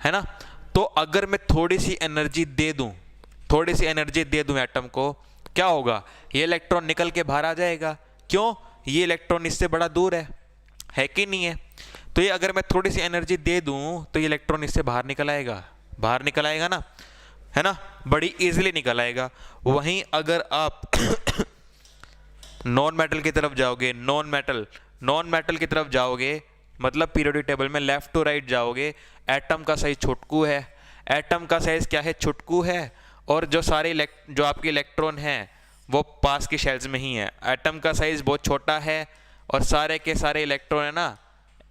है ना। तो अगर मैं थोड़ी सी एनर्जी दे दूं, थोड़ी सी एनर्जी दे दूं एटम को, क्या होगा, ये इलेक्ट्रॉन निकल के बाहर आ जाएगा। क्यों, ये इलेक्ट्रॉन इससे बड़ा दूर है कि नहीं है। तो ये अगर मैं थोड़ी सी एनर्जी दे दूं तो ये इलेक्ट्रॉन इससे बाहर निकल आएगा, बाहर निकल आएगा ना, है ना, बड़ी इजीली निकल आएगा। वहीं अगर आप नॉन मेटल की तरफ जाओगे, नॉन मेटल की तरफ जाओगे, मतलब पीरियोडिक टेबल में लेफ्ट टू राइट जाओगे, एटम का साइज छुटकू है, एटम का साइज क्या है, छुटकू है, और जो सारे जो आपके इलेक्ट्रॉन हैं वो पास की शेल्स में ही है। एटम का साइज बहुत छोटा है और सारे के सारे इलेक्ट्रॉन है ना,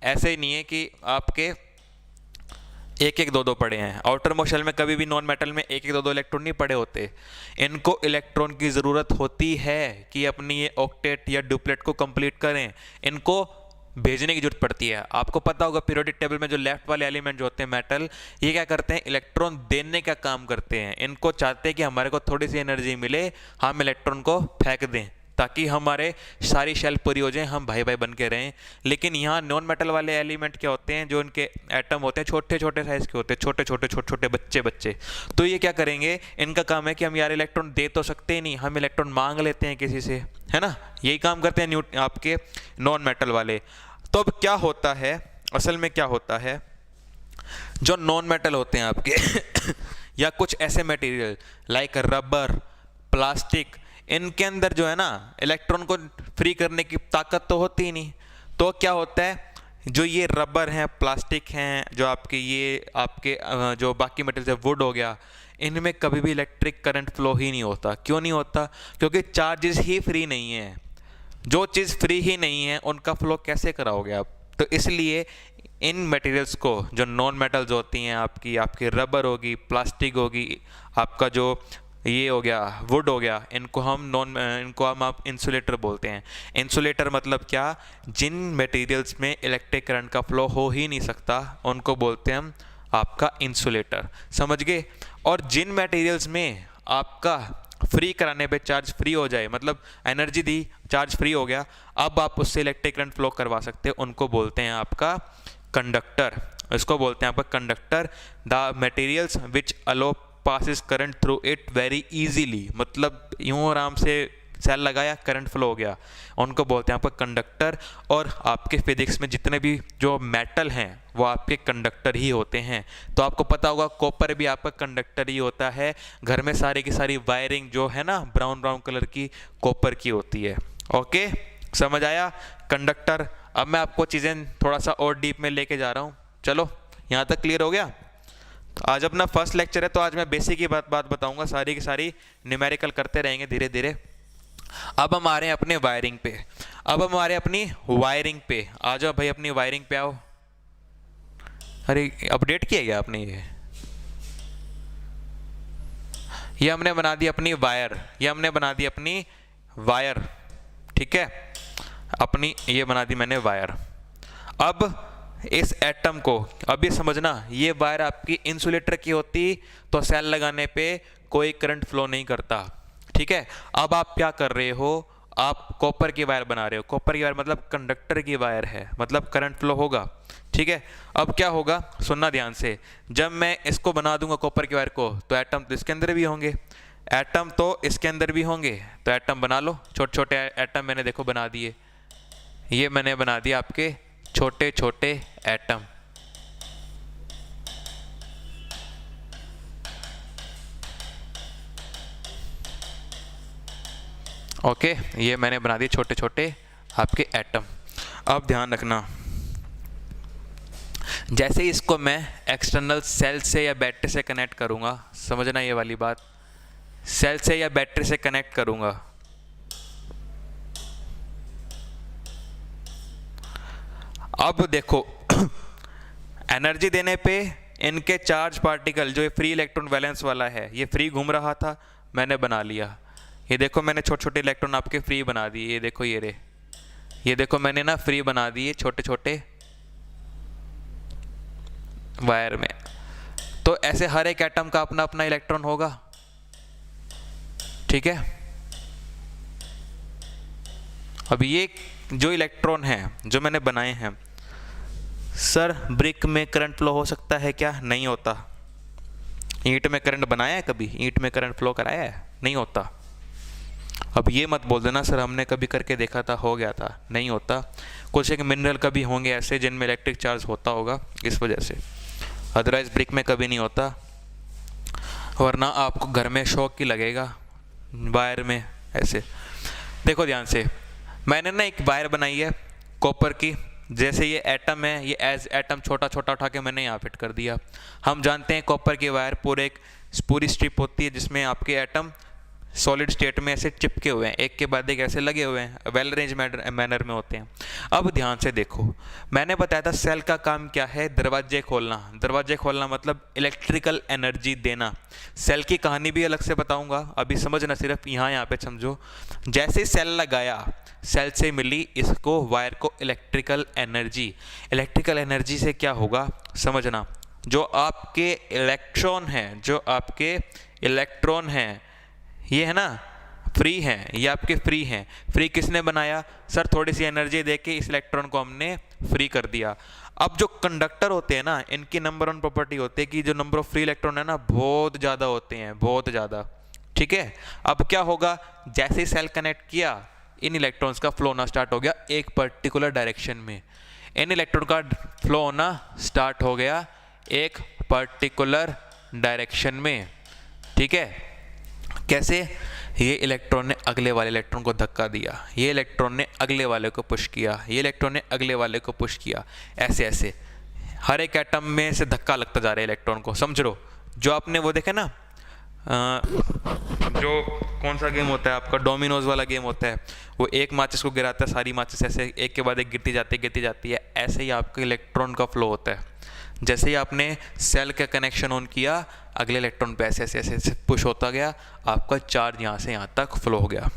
ऐसे ही नहीं है कि आपके एक एक दो पड़े हैं। आउटर मोस्ट शेल में कभी भी नॉन मेटल में एक एक दो इलेक्ट्रॉन नहीं पड़े होते। इनको इलेक्ट्रॉन की ज़रूरत होती है कि अपनी ये ऑक्टेट या डुप्लेट को कंप्लीट करें, इनको भेजने की जरूरत पड़ती है। आपको पता होगा पीरियोडिक टेबल में जो लेफ्ट वाले एलिमेंट जो होते हैं मेटल, ये क्या करते हैं, इलेक्ट्रॉन देने का काम करते हैं। इनको चाहते हैं कि हमारे को थोड़ी सी एनर्जी मिले, हम इलेक्ट्रॉन को फेंक दें ताकि हमारे सारी शेल पूरी हो जाए, हम भाई भाई बन के रहें। लेकिन यहाँ नॉन मेटल वाले एलिमेंट क्या होते हैं, जो इनके एटम होते हैं छोटे छोटे साइज के होते हैं, छोटे छोटे बच्चे। तो ये क्या करेंगे, इनका काम है कि हम यार इलेक्ट्रॉन दे तो सकते ही नहीं, हम इलेक्ट्रॉन मांग लेते हैं किसी से, है ना, यही काम करते हैं आपके नॉन मेटल वाले। तो अब क्या होता है, असल में क्या होता है, जो नॉन मेटल होते हैं आपके या कुछ ऐसे मटेरियल लाइक रबर, प्लास्टिक, इनके अंदर जो है ना इलेक्ट्रॉन को फ्री करने की ताकत तो होती ही नहीं। तो क्या होता है, जो ये रबर हैं, प्लास्टिक हैं, जो आपके ये आपके जो बाकी मटेरियल है, वुड हो गया, इनमें कभी भी इलेक्ट्रिक करंट फ्लो ही नहीं होता। क्यों नहीं होता, क्योंकि चार्जेस ही फ्री नहीं है। जो चीज़ फ्री ही नहीं है उनका फ्लो कैसे कराओगे आप। तो इसलिए इन मटेरियल्स को, जो नॉन मेटल्स होती हैं आपकी रबर होगी, प्लास्टिक होगी, आपका जो ये हो गया वुड हो गया, इनको हम आप इंसुलेटर बोलते हैं। इंसुलेटर मतलब क्या, जिन मटेरियल्स में इलेक्ट्रिक करंट का फ्लो हो ही नहीं सकता उनको बोलते हैं हम आपका इंसुलेटर, समझ गए। और जिन मटेरियल्स में आपका फ्री कराने पे चार्ज फ्री हो जाए, मतलब एनर्जी दी, चार्ज फ्री हो गया, अब आप उससे इलेक्ट्रिक करंट फ्लो करवा सकते हैं, उनको बोलते हैं आपका कंडक्टर। इसको बोलते हैं आपका conductor. The materials which allow passes current through it very easily, मतलब यूं आराम से सेल लगाया करंट फ्लो हो गया, उनको बोलते हैं आपका कंडक्टर। और आपके फिजिक्स में जितने भी जो मेटल हैं वो आपके कंडक्टर ही होते हैं। तो आपको पता होगा कॉपर भी आपका कंडक्टर ही होता है। घर में सारी की सारी वायरिंग जो है ना ब्राउन कलर की, कॉपर की होती है। ओके, समझ आया कंडक्टर। अब मैं आपको चीज़ें थोड़ा सा और डीप में लेके जा रहा हूँ। चलो यहाँ तक क्लियर हो गया। तो आज अपना फर्स्ट लेक्चर है, तो आज मैं बेसिक की बात बताऊंगा, सारी की सारी न्यूमेरिकल करते रहेंगे धीरे धीरे। अब हम आ रहे हैं अपने वायरिंग पे। अब हम आ रहे हैं अपनी वायरिंग पे। आ जाओ भाई अपनी वायरिंग पे आओ। अरे अपडेट किया गया आपने, ये हमने बना दी अपनी वायर, ये हमने बना दी अपनी वायर, ठीक है। अपनी ये बना दी मैंने वायर। अब इस एटम को, अब ये समझना, ये वायर आपकी इंसुलेटर की होती तो सेल लगाने पे कोई करंट फ्लो नहीं करता, ठीक है। अब आप क्या कर रहे हो, आप कॉपर की वायर बना रहे हो। कॉपर की वायर मतलब कंडक्टर की वायर है, मतलब करंट फ्लो होगा, ठीक है। अब क्या होगा, सुनना ध्यान से, जब मैं इसको बना दूंगा कॉपर की वायर को, तो एटम तो इसके अंदर भी होंगे, एटम तो इसके अंदर भी होंगे, तो एटम बना लो। छोटे छोटे एटम मैंने देखो बना दिए, ये मैंने बना दिया आपके छोटे छोटे एटम। ओके, ये मैंने बना दिए छोटे छोटे आपके एटम। अब ध्यान रखना, जैसे ही इसको मैं एक्सटर्नल सेल से या बैटरी से कनेक्ट करूंगा, समझना ये वाली बात, सेल से या बैटरी से कनेक्ट करूंगा, अब देखो एनर्जी देने पे इनके चार्ज पार्टिकल, जो ये फ्री इलेक्ट्रॉन वैलेंस वाला है, ये फ्री घूम रहा था, मैंने बना लिया। ये देखो मैंने छोटे छोटे इलेक्ट्रॉन आपके फ्री बना दिए, ये देखो ये रे, ये देखो मैंने ना फ्री बना दिए छोटे छोटे वायर में। तो ऐसे हर एक एटम का अपना अपना इलेक्ट्रॉन होगा, ठीक है। अब ये जो इलेक्ट्रॉन है जो मैंने बनाए हैं, सर ब्रिक में करंट फ्लो हो सकता है क्या? नहीं होता। ईंट में करंट बनाया है कभी? ईंट में करंट फ्लो कराया है? नहीं होता। अब ये मत बोल देना सर हमने कभी करके देखा था हो गया था, नहीं होता। कुछ एक मिनरल कभी होंगे ऐसे जिनमें इलेक्ट्रिक चार्ज होता होगा इस वजह से, अदरवाइज ब्रिक में कभी नहीं होता। वरना आपको घर में शॉक ही लगेगा वायर में ऐसे। देखो ध्यान से, मैंने ना एक वायर बनाई है कॉपर की, जैसे ये एटम है, ये एज एटम छोटा छोटा उठा के मैंने यहाँ फिट कर दिया। हम जानते हैं कॉपर की वायर पूरी स्ट्रिप होती है जिसमें आपके एटम सॉलिड स्टेट में ऐसे चिपके हुए हैं, एक के बाद एक ऐसे लगे हुए हैं, वेल अरेंज मैनर में होते हैं। अब ध्यान से देखो, मैंने बताया था सेल का काम क्या है, दरवाजे खोलना। दरवाजे खोलना मतलब इलेक्ट्रिकल एनर्जी देना। सेल की कहानी भी अलग से बताऊंगा, अभी समझना सिर्फ यहाँ पे समझो। जैसे सेल लगाया, सेल से मिली इसको वायर को इलेक्ट्रिकल एनर्जी। इलेक्ट्रिकल एनर्जी से क्या होगा समझना, जो आपके इलेक्ट्रॉन हैं, जो आपके इलेक्ट्रॉन हैं, ये है ना फ्री हैं, ये आपके फ्री हैं। फ्री किसने बनाया? सर थोड़ी सी एनर्जी देके इस इलेक्ट्रॉन को हमने फ्री कर दिया। अब जो कंडक्टर होते हैं ना, इनकी नंबर वन प्रॉपर्टी होती है कि जो नंबर ऑफ फ्री इलेक्ट्रॉन है ना बहुत ज़्यादा होते हैं, बहुत ज़्यादा, ठीक है। अब क्या होगा, जैसे ही सेल कनेक्ट किया, इन इलेक्ट्रॉन्स का फ्लो होना स्टार्ट हो गया एक पर्टिकुलर डायरेक्शन में। इन इलेक्ट्रॉन का फ्लो होना स्टार्ट हो गया एक पर्टिकुलर डायरेक्शन में, ठीक है। कैसे? ये इलेक्ट्रॉन ने अगले वाले इलेक्ट्रॉन को धक्का दिया, ये इलेक्ट्रॉन ने अगले वाले को पुश किया, ये इलेक्ट्रॉन ने अगले वाले को पुश किया, ऐसे ऐसे हर एक एटम में से धक्का लगता जा रहा है इलेक्ट्रॉन को। समझ लो, जो आपने वो देखा ना, जो कौन सा गेम होता है आपका, डोमिनोज वाला गेम होता है, वो एक माचिस को गिराता है, सारी माचिस ऐसे एक के बाद एक गिरती जाती है, ऐसे ही आपके इलेक्ट्रॉन का फ्लो होता है। जैसे ही आपने सेल का कनेक्शन ऑन किया, अगले इलेक्ट्रॉन पे ऐसे ऐसे ऐसे पुश होता गया, आपका चार्ज यहाँ से यहाँ तक फ्लो हो गया,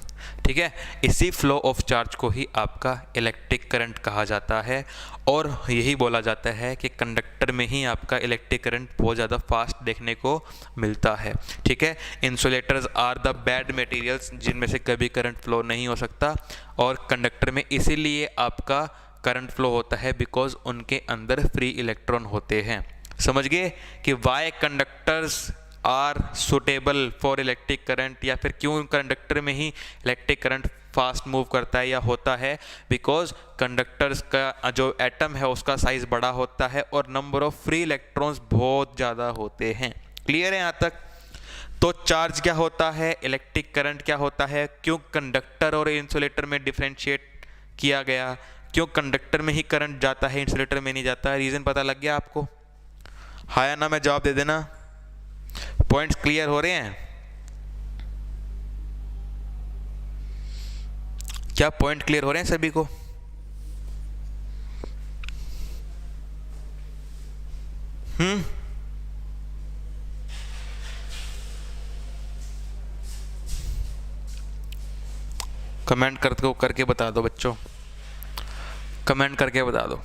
ठीक है। इसी फ्लो ऑफ चार्ज को ही आपका इलेक्ट्रिक करंट कहा जाता है, और यही बोला जाता है कि कंडक्टर में ही आपका इलेक्ट्रिक करंट बहुत ज़्यादा फास्ट देखने को मिलता है, ठीक है। Insulators are the bad materials जिनमें से कभी करंट फ्लो नहीं हो सकता, और कंडक्टर में इसीलिए आपका करंट फ्लो होता है बिकॉज उनके अंदर फ्री इलेक्ट्रॉन होते हैं। समझ गए कि why conductors are suitable for electric current, या फिर क्यों कंडक्टर में ही इलेक्ट्रिक करंट फास्ट मूव करता है या होता है, बिकॉज कंडक्टर्स का जो एटम है उसका साइज बड़ा होता है और नंबर ऑफ फ्री इलेक्ट्रॉन्स बहुत ज़्यादा होते हैं। क्लियर है यहाँ तक? तो चार्ज क्या होता है, इलेक्ट्रिक करंट क्या होता है, क्यों कंडक्टर और इंसुलेटर में डिफ्रेंशिएट किया गया, क्यों कंडक्टर में ही करंट जाता है इंसुलेटर में नहीं जाता है, रीज़न पता लग गया आपको? हाँ या ना में जवाब दे देना। पॉइंट्स क्लियर हो रहे हैं? क्या पॉइंट क्लियर हो रहे हैं सभी को? कमेंट करके बता दो बच्चों। कमेंट करके बता दो।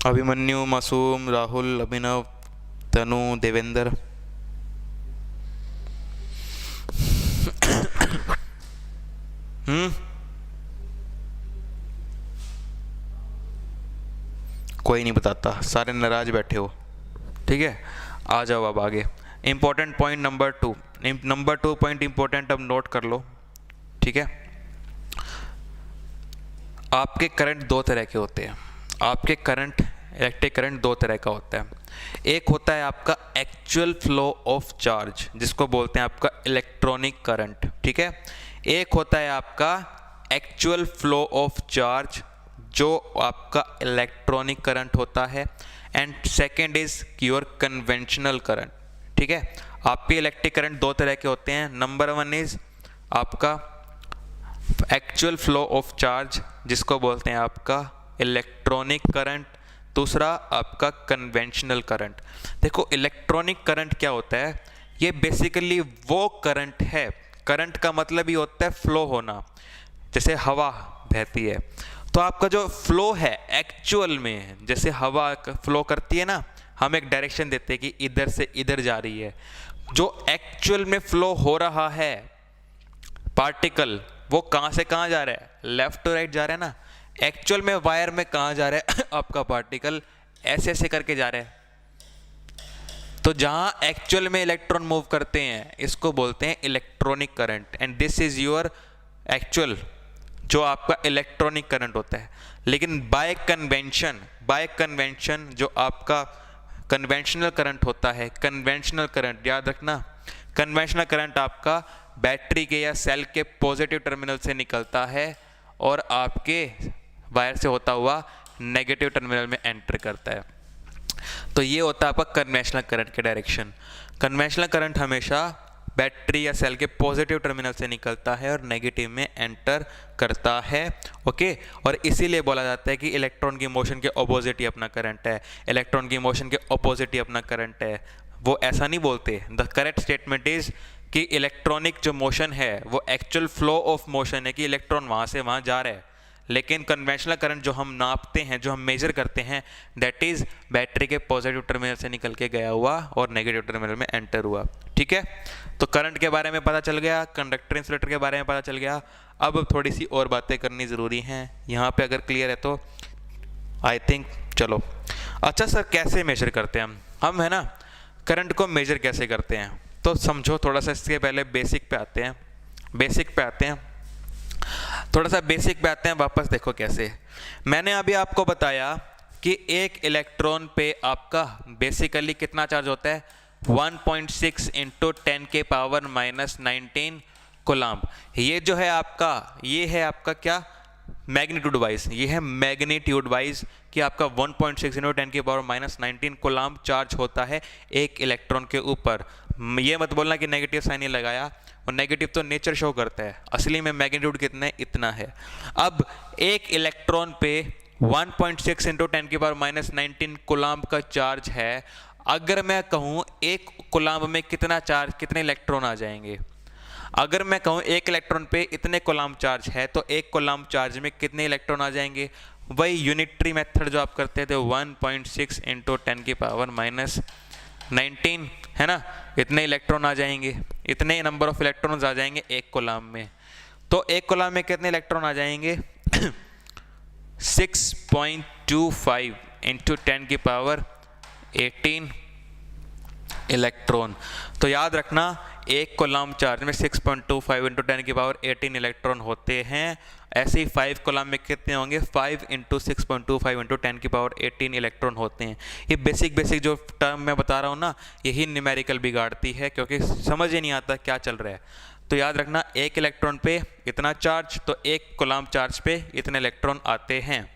अभिमन्यु, मासूम, राहुल, अभिनव, तनु, देवेंद्र। कोई नहीं बताता, सारे नाराज बैठे हो। ठीक है, आ जाओ अब आगे। Important point number two point important, अब नोट कर लो। ठीक है, आपके करंट दो तरह के होते हैं। आपके करंट, इलेक्ट्रिक करंट दो तरह का होता है। एक होता है आपका एक्चुअल फ्लो ऑफ चार्ज, जिसको बोलते हैं आपका इलेक्ट्रॉनिक करंट। ठीक है, एक होता है आपका एक्चुअल फ्लो ऑफ चार्ज, जो आपका इलेक्ट्रॉनिक करंट होता है। And second is your conventional current. ठीक है, आपके इलेक्ट्रिक करंट दो तरह के होते हैं। नंबर वन इज आपका एक्चुअल फ्लो ऑफ चार्ज, जिसको बोलते हैं आपका इलेक्ट्रॉनिक करंट। दूसरा आपका कन्वेंशनल करंट। देखो, इलेक्ट्रॉनिक करंट क्या होता है? ये बेसिकली वो करंट है, करंट का मतलब ही होता है फ्लो होना। जैसे हवा बहती है तो आपका जो फ्लो है एक्चुअल में, जैसे हवा फ्लो करती है ना, हम एक डायरेक्शन देते हैं कि इधर से इधर जा रही है। जो एक्चुअल में फ्लो हो रहा है पार्टिकल, वो कहाँ से कहाँ जा रहा है? लेफ्ट टू राइट जा रहा है ना। एक्चुअल में वायर में कहाँ जा रहा है आपका पार्टिकल? ऐसे ऐसे करके जा रहा है। तो जहां एक्चुअल में इलेक्ट्रॉन मूव करते हैं, इसको बोलते हैं electronic current. And this is your actual, जो आपका इलेक्ट्रॉनिक करंट होता है। लेकिन बाय कन्वेंशन जो आपका कन्वेंशनल करंट होता है, कन्वेंशनल करंट याद रखना, कन्वेंशनल करंट आपका बैटरी के या सेल के पॉजिटिव टर्मिनल से निकलता है और आपके वायर से होता हुआ नेगेटिव टर्मिनल में एंटर करता है। तो ये होता है आपका कन्वेंशनल करंट के डायरेक्शन। कन्वेंशनल करंट हमेशा बैटरी या सेल के पॉजिटिव टर्मिनल से निकलता है और नेगेटिव में एंटर करता है। ओके, और इसीलिए बोला जाता है कि इलेक्ट्रॉन की मोशन के ऑपोजिट ही अपना करंट है, इलेक्ट्रॉन की मोशन के ऑपोजिट ही अपना करंट है। वो ऐसा नहीं बोलते। द करेक्ट स्टेटमेंट इज कि इलेक्ट्रॉनिक जो मोशन है वो एक्चुअल फ्लो ऑफ मोशन है, कि इलेक्ट्रॉन वहाँ से वहाँ जा रहा है। लेकिन कन्वेंशनल करंट जो हम नापते हैं, जो हम मेजर करते हैं, दैट इज बैटरी के पॉजिटिव टर्मिनल से निकल के गया हुआ और नेगेटिव टर्मिनल में एंटर हुआ। ठीक है, तो करंट के बारे में पता चल गया, कंडक्टर इंसुलेटर के बारे में पता चल गया। अब थोड़ी सी और बातें करनी ज़रूरी हैं यहाँ पे, अगर क्लियर है तो आई थिंक। चलो, अच्छा सर कैसे मेजर करते हैं हम है ना, करंट को मेजर कैसे करते हैं? तो समझो थोड़ा सा, इसके पहले बेसिक पे आते हैं। थोड़ा सा बेसिक पे आते हैं वापस। देखो कैसे, मैंने अभी आपको बताया कि एक इलेक्ट्रॉन पे आपका बेसिकली कितना चार्ज होता है? 1.6 इंटू 10 के पावर -19 कूलम्ब। ये जो है आपका, ये है आपका क्या? मैग्नीट्यूड वाइज, ये है मैग्नीट्यूड वाइज कि आपका 1.6 इंटू 10 के पावर -19 कूलम्ब चार्ज होता है एक इलेक्ट्रॉन के ऊपर। ये मत बोलना कि नेगेटिव साइन ही लगाया, और नेगेटिव तो नेचर शो करता है, असली में मैग्नीट्यूड कितना है? इतना है। अब एक इलेक्ट्रॉन पे 1.6 इंटू 10 की पावर -19 कूलम्ब का चार्ज है। अगर मैं कहूँ एक कूलम्ब में कितना चार्ज, कितने इलेक्ट्रॉन आ जाएंगे? अगर मैं कहूँ एक इलेक्ट्रॉन पे इतने कूलम्ब चार्ज है, तो एक कूलम्ब चार्ज में कितने इलेक्ट्रॉन आ जाएंगे? वही यूनिटरी मेथड जो आप करते थे, 1.6 इंटू 10 की पावर -19 है ना, इतने इलेक्ट्रॉन आ जाएंगे, इतने नंबर ऑफ इलेक्ट्रॉन्स आ जाएंगे एक कूलम्ब में। तो एक कूलम्ब में कितने इलेक्ट्रॉन आ जाएंगे? 6.25 इंटू 10 की पावर 18 इलेक्ट्रॉन। तो याद रखना, एक कूलम्ब चार्ज में 6.25 इंटू 10 की पावर 18 इलेक्ट्रॉन होते हैं। ऐसे ही 5 कूलम्ब में कितने होंगे? 5 इंटू 6.25 इंटू 10 की पावर 18 इलेक्ट्रॉन होते हैं। ये बेसिक जो टर्म मैं बता रहा हूँ ना, यही न्यूमेरिकल बिगाड़ती है, क्योंकि समझ ही नहीं आता क्या चल रहा है। तो याद रखना, एक इलेक्ट्रॉन पे इतना चार्ज, तो एक कूलम्ब चार्ज पे इतने इलेक्ट्रॉन आते हैं।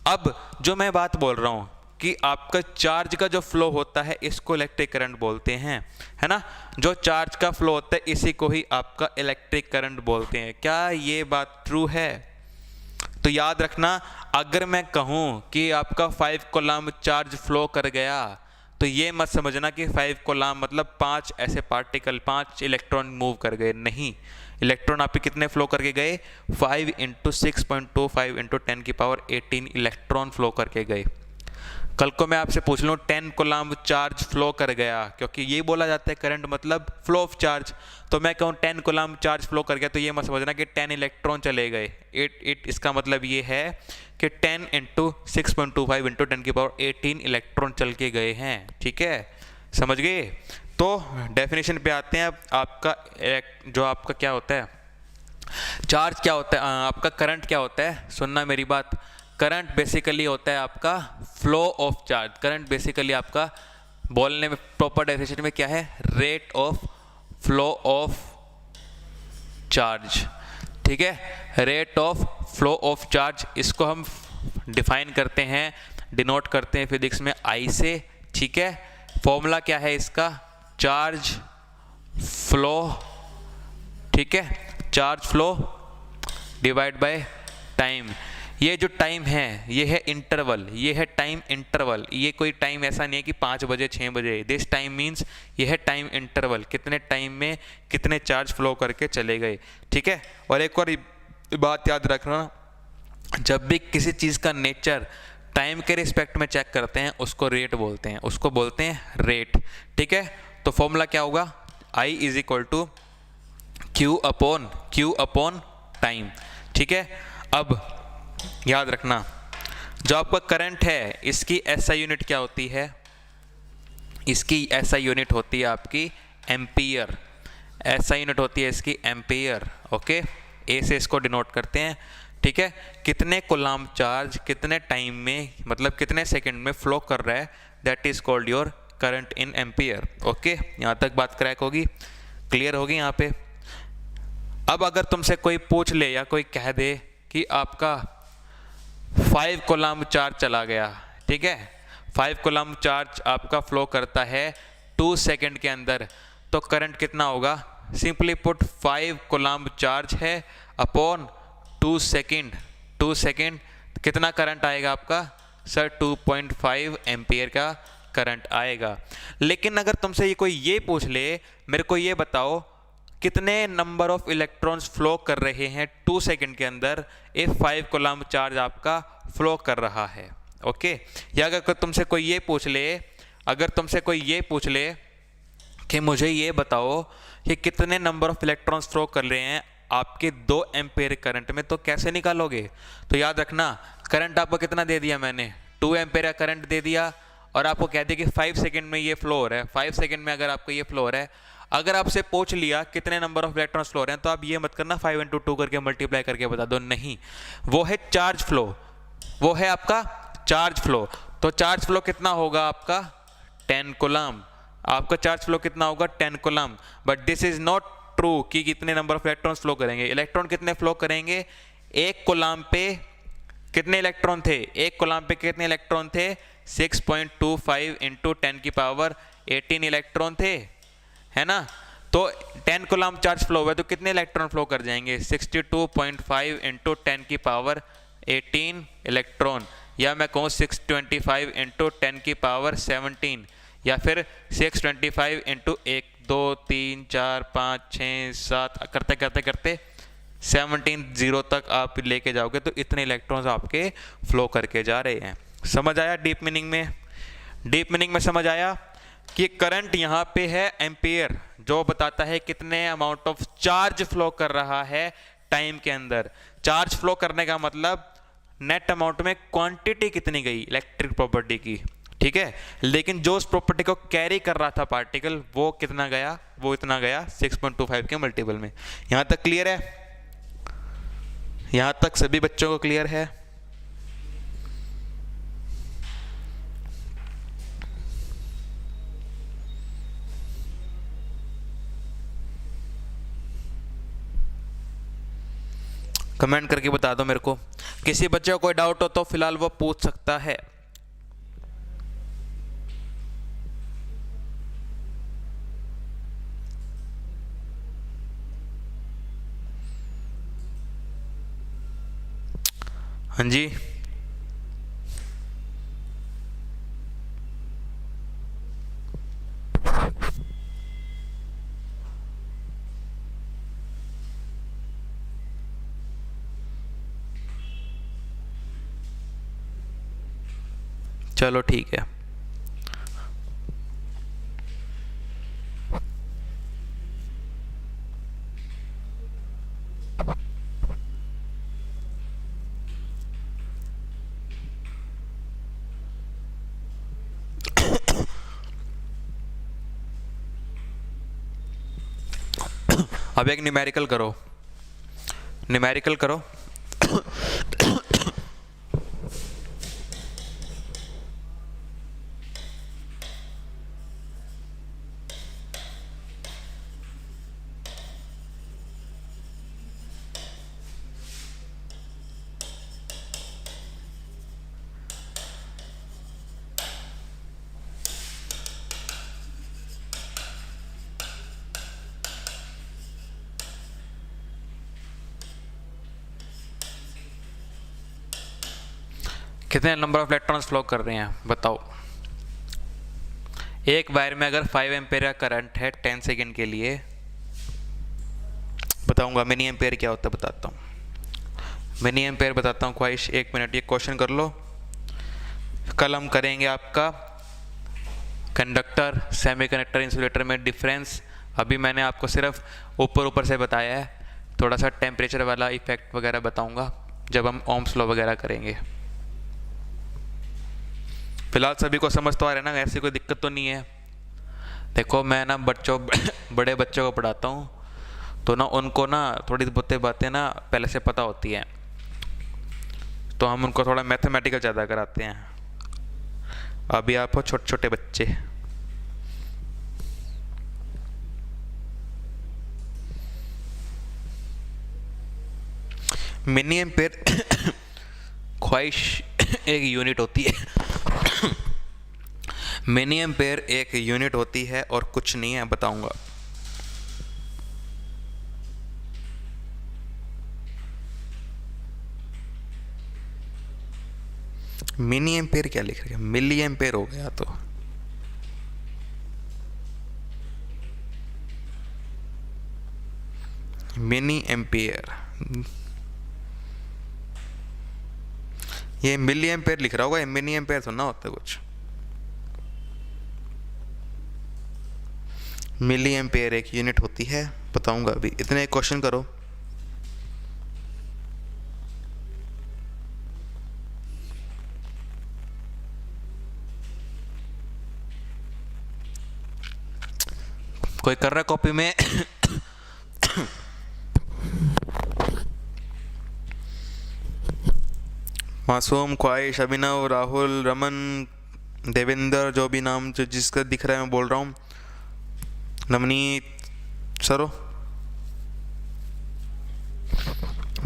अब जो मैं बात बोल रहा हूँ कि आपका चार्ज का जो फ्लो होता है, इसको इलेक्ट्रिक करंट बोलते हैं, है ना। जो चार्ज का फ्लो होता है, इसी को ही आपका इलेक्ट्रिक करंट बोलते हैं। क्या ये बात ट्रू है? तो याद रखना, अगर मैं कहूँ कि आपका 5 कूलम्ब चार्ज फ्लो कर गया, तो ये मत समझना कि 5 कूलम मतलब 5 ऐसे पार्टिकल, 5 इलेक्ट्रॉन मूव कर गए, नहीं। इलेक्ट्रॉन आपके कितने फ्लो करके गए? 5 × 6.25 × 10⁻18 इलेक्ट्रॉन फ्लो करके गए। कल को मैं आपसे पूछ लूँ 10 कूलम चार्ज फ्लो कर गया, क्योंकि ये बोला जाता है करंट मतलब फ्लो ऑफ चार्ज, तो मैं कहूँ 10 कूलम चार्ज फ्लो कर गया, तो ये मत समझना कि 10 इलेक्ट्रॉन चले गए। इसका मतलब ये है कि 10 × 6.25 × 10⁻18 इलेक्ट्रॉन चल के गए हैं। ठीक है, समझ गए? तो डेफिनेशन पे आते हैं। अब आपका जो आपका क्या होता है चार्ज, क्या होता है आपका करंट, क्या होता है? सुनना मेरी बात। करंट बेसिकली होता है आपका flow of charge. Current basically आपका, बोलने में प्रॉपर डेफिनेशन में क्या है? Rate of flow of charge. ठीक है, rate of flow of charge, इसको हम डिफाइन करते हैं, डिनोट करते हैं फिजिक्स में आई से। ठीक है, फॉर्मूला क्या है इसका? Charge flow. ठीक है, charge flow divide by time. ये जो टाइम है ये है इंटरवल, ये है टाइम इंटरवल। ये कोई टाइम ऐसा नहीं है कि 5 बजे 6 बजे, दिस टाइम मीन्स ये है टाइम इंटरवल, कितने टाइम में कितने चार्ज फ्लो करके चले गए। ठीक है, और एक और बात याद रखना, जब भी किसी चीज़ का नेचर टाइम के रिस्पेक्ट में चेक करते हैं उसको रेट बोलते हैं, उसको बोलते हैं रेट। ठीक है, तो फॉर्मूला क्या होगा? I = Q upon time. ठीक है, अब याद रखना जो आपका करंट है इसकी SI यूनिट क्या होती है? इसकी SI यूनिट होती है आपकी एम्पियर। SI यूनिट होती है इसकी एम्पियर। ओके, A से इसको डिनोट करते हैं। ठीक है, कितने कूलम चार्ज कितने टाइम में, मतलब कितने सेकंड में फ्लो कर रहा है, that is called your current in ampere. Okay, यहाँ तक बात क्रैक होगी, क्लियर होगी यहाँ पे। अब अगर तुमसे कोई पूछ ले या कोई कह दे कि आपका 5 कूलम चार्ज चला गया, ठीक है, 5 कूलम चार्ज आपका फ्लो करता है 2 सेकंड के अंदर, तो करंट कितना होगा? सिंपली पुट 5 कूलम चार्ज है अपॉन 2 सेकंड। 2 सेकंड कितना करंट आएगा आपका? सर 2.5 एम्पियर का करंट आएगा। लेकिन अगर तुमसे ये कोई ये पूछ ले, मेरे को ये बताओ कितने नंबर ऑफ इलेक्ट्रॉन्स फ्लो कर रहे हैं 2 सेकंड के अंदर, ये 5 कूलम चार्ज आपका फ्लो कर रहा है। ओके, या अगर तुमसे कोई ये पूछ ले, अगर तुमसे कोई ये पूछ ले कि मुझे ये बताओ कि कितने नंबर ऑफ इलेक्ट्रॉन्स फ्लो कर रहे हैं आपके 2 एम्पेयर करंट में, तो कैसे निकालोगे? तो याद रखना, करंट आपको कितना दे दिया मैंने? 2 एम्पेयर का करंट दे दिया, और आपको कह दिया कि 5 सेकंड में ये फ्लो हो रहा है। 5 सेकंड में अगर आपको ये फ्लो हो रहा है, अगर आपसे पूछ लिया कितने नंबर ऑफ इलेक्ट्रॉन्स फ्लो हो रहे हैं, तो आप ये मत करना 5 × 2 करके मल्टीप्लाई करके बता दो, नहीं, वो है चार्ज फ्लो, वो है आपका चार्ज फ्लो। तो चार्ज फ्लो कितना होगा आपका? 10 कूलम। आपका चार्ज फ्लो कितना होगा? 10 coulomb. But this is not true कि कितने नंबर ऑफ इलेक्ट्रॉन्स फ्लो करेंगे। इलेक्ट्रॉन कितने फ्लो करेंगे? 1 कूलम पे कितने इलेक्ट्रॉन थे? 1 कूलम पे कितने इलेक्ट्रॉन थे? 6.25 × 10⁻18 इलेक्ट्रॉन थे, है ना? तो 10 कूलम चार्ज फ्लो हुआ तो कितने इलेक्ट्रॉन फ्लो कर जाएंगे? 62.5 × 10⁻18 इलेक्ट्रॉन, या मैं कहूँ 625 × 10⁻17, या फिर 625 × 1 2 3 4 5 6 7 करते करते करते 17 जीरो तक आप लेके जाओगे, तो इतने इलेक्ट्रॉन्स आपके फ्लो करके जा रहे हैं। समझ आया डीप मीनिंग में? डीप मीनिंग में समझ आया कि करंट यहाँ पे है एम्पियर, जो बताता है कितने अमाउंट ऑफ चार्ज फ्लो कर रहा है टाइम के अंदर। चार्ज फ्लो करने का मतलब नेट अमाउंट में क्वांटिटी कितनी गई इलेक्ट्रिक प्रॉपर्टी की, ठीक है, लेकिन जो उस प्रॉपर्टी को कैरी कर रहा था पार्टिकल, वो कितना गया? वो इतना गया 6.25 के मल्टीपल में। यहाँ तक क्लियर है? यहाँ तक सभी बच्चों को क्लियर है? कमेंट करके बता दो मेरे को। किसी बच्चे को कोई डाउट हो तो फिलहाल वो पूछ सकता है। हाँ जी, चलो ठीक है। अब एक न्यूमेरिकल करो, न्यूमेरिकल करो। कितने नंबर ऑफ इलेक्ट्रॉन्स फ्लो कर रहे हैं बताओ। एक वायर में अगर 5 एम्पेयर का करंट है 10 सेकेंड के लिए, बताऊंगा मिनी एम्पेयर क्या होता है, बताता हूँ मिनी एम्पेयर बताता हूँ। ख्वाहिश 1 मिनट, ये क्वेश्चन कर लो। कल हम करेंगे आपका कंडक्टर, सेमीकंडक्टर, इंसुलेटर में डिफरेंस। अभी मैंने आपको सिर्फ ऊपर ऊपर से बताया है, थोड़ा सा टेम्परेचर वाला इफेक्ट वगैरह बताऊंगा जब हम ओम्स लॉ वगैरह करेंगे। फिलहाल सभी को समझ तो आ रहा है ना, ऐसी कोई दिक्कत तो नहीं है। देखो मैं ना बड़े बच्चों को पढ़ाता हूँ, तो ना उनको ना थोड़ी बहुत बातें ना पहले से पता होती हैं, तो हम उनको थोड़ा मैथमेटिकल ज़्यादा कराते हैं। अभी आप हो छोटे छोटे बच्चे। मिनी एम्पेयर ख्वाहिश एक यूनिट होती है। मिनी एम्पेयर एक यूनिट होती है और कुछ नहीं है, बताऊंगा। मिनी एम्पेयर क्या लिख रहे हैं, मिली एम्पेयर हो गया। तो मिनी एम्पेयर, ये मिली एम्पेयर लिख रहा होगा, मिनी एम्पेयर तो ना होता कुछ। मिली एम्पेयर एक यूनिट होती है, बताऊंगा अभी। इतने क्वेश्चन करो। कोई कर रहा है कॉपी में? मासूम, ख्वाहिश, अभिनव, राहुल, रमन, देवेंद्र, जो भी नाम जो जिसका दिख रहा है मैं बोल रहा हूँ, नवनीत सरो।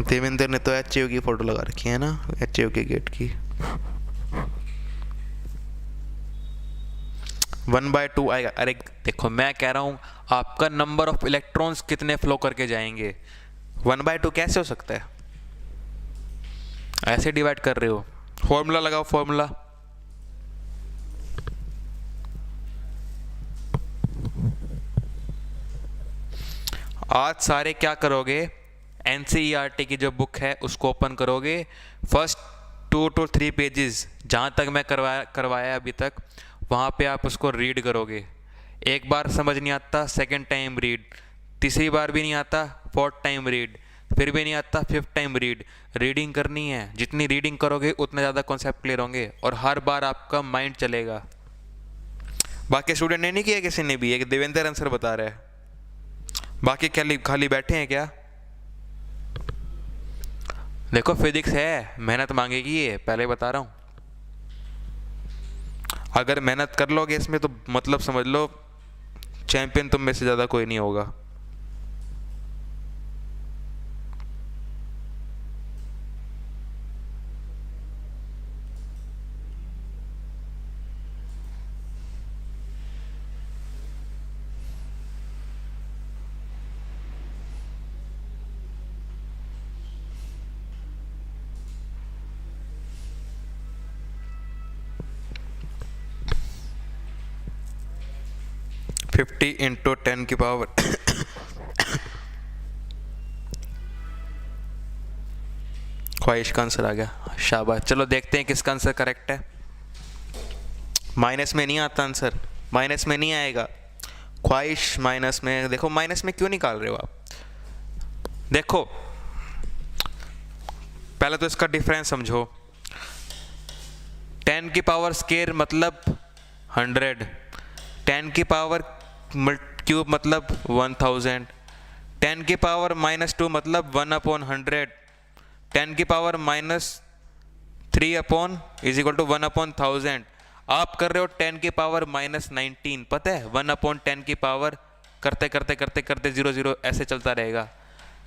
देवेंद्र ने तो एचएयू की फोटो लगा रखी है ना, एचएयू के गेट की। 1/2 आएगा। अरे देखो मैं कह रहा हूँ आपका नंबर ऑफ इलेक्ट्रॉन्स कितने फ्लो करके जाएंगे, 1/2 कैसे हो सकता है? ऐसे डिवाइड कर रहे हो। फॉर्मूला लगाओ, फॉर्मूला। आज सारे क्या करोगे, एनसीईआरटी की जो बुक है उसको ओपन करोगे, फर्स्ट 2 to 3 पेजेस जहाँ तक मैं करवाया अभी तक, वहाँ पे आप उसको रीड करोगे। एक बार समझ नहीं आता, सेकंड टाइम रीड, तीसरी बार भी नहीं आता, फोर्थ टाइम रीड, फिर भी नहीं आता, फिफ्थ टाइम रीड। रीडिंग करनी है, जितनी रीडिंग करोगे उतने ज़्यादा कॉन्सेप्ट क्लियर होंगे और हर बार आपका माइंड चलेगा। बाकी स्टूडेंट ने नहीं किया किसी ने भी, एक देवेंद्र आंसर बता रहा है, बाकी खाली बैठे हैं क्या? देखो फिजिक्स है, मेहनत मांगेगी ये, पहले बता रहा हूँ। अगर मेहनत कर लोगे इसमें तो मतलब समझ लो चैंपियन तुम में से ज़्यादा कोई नहीं होगा। फिफ्टी इंटू 10 की पावर ख्वाहिश का आंसर आ गया, शाबाश। चलो देखते हैं किसका आंसर करेक्ट है। माइनस में नहीं आता आंसर, माइनस में नहीं आएगा। ख्वाहिश माइनस में, देखो माइनस में क्यों निकाल रहे हो आप। देखो पहले तो इसका डिफरेंस समझो। 10 की पावर स्केयर मतलब 100, 10 की पावर क्यूब मतलब 1000, 10 की पावर -2 मतलब 1/100, 10 की पावर -3 इज इक्वल टू 1/1000। आप कर रहे हो 10 की पावर -19, पता है 1/10 की पावर करते करते करते करते 0 0 ऐसे चलता रहेगा।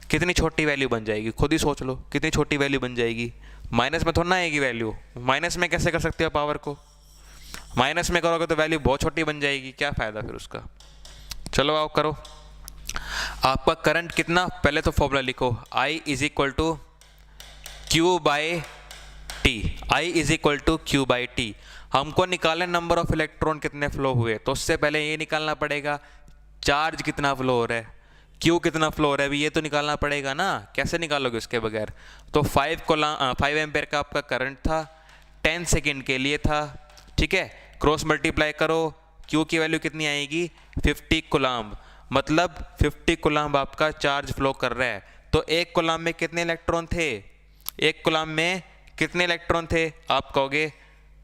कितनी छोटी वैल्यू बन जाएगी, खुद ही सोच लो कितनी छोटी वैल्यू बन जाएगी। माइनस में थोड़ा ना आएगी वैल्यू, माइनस में कैसे कर सकते हो पावर को, माइनस में करोगे तो वैल्यू बहुत छोटी बन जाएगी, क्या फ़ायदा फिर उसका। चलो आओ करो। आपका करंट कितना, पहले तो फॉर्मूला लिखो, I is equal to Q by T, I is equal to Q by T. हमको निकालना नंबर ऑफ इलेक्ट्रॉन कितने फ्लो हुए, तो उससे पहले ये निकालना पड़ेगा चार्ज कितना फ्लो हो रहा है, क्यू कितना फ्लो हो रहा है, अभी ये तो निकालना पड़ेगा ना, कैसे निकालोगे उसके बगैर। तो 5 एम्पेयर का आपका करंट था, 10 सेकेंड के लिए था, ठीक है। क्रॉस मल्टीप्लाई करो, क्यू की वैल्यू कितनी आएगी 50 कूलम्ब, मतलब 50 कूलम्ब आपका चार्ज फ्लो कर रहा है। तो एक कूलम्ब में कितने इलेक्ट्रॉन थे, एक कूलम्ब में कितने इलेक्ट्रॉन थे, आप कहोगे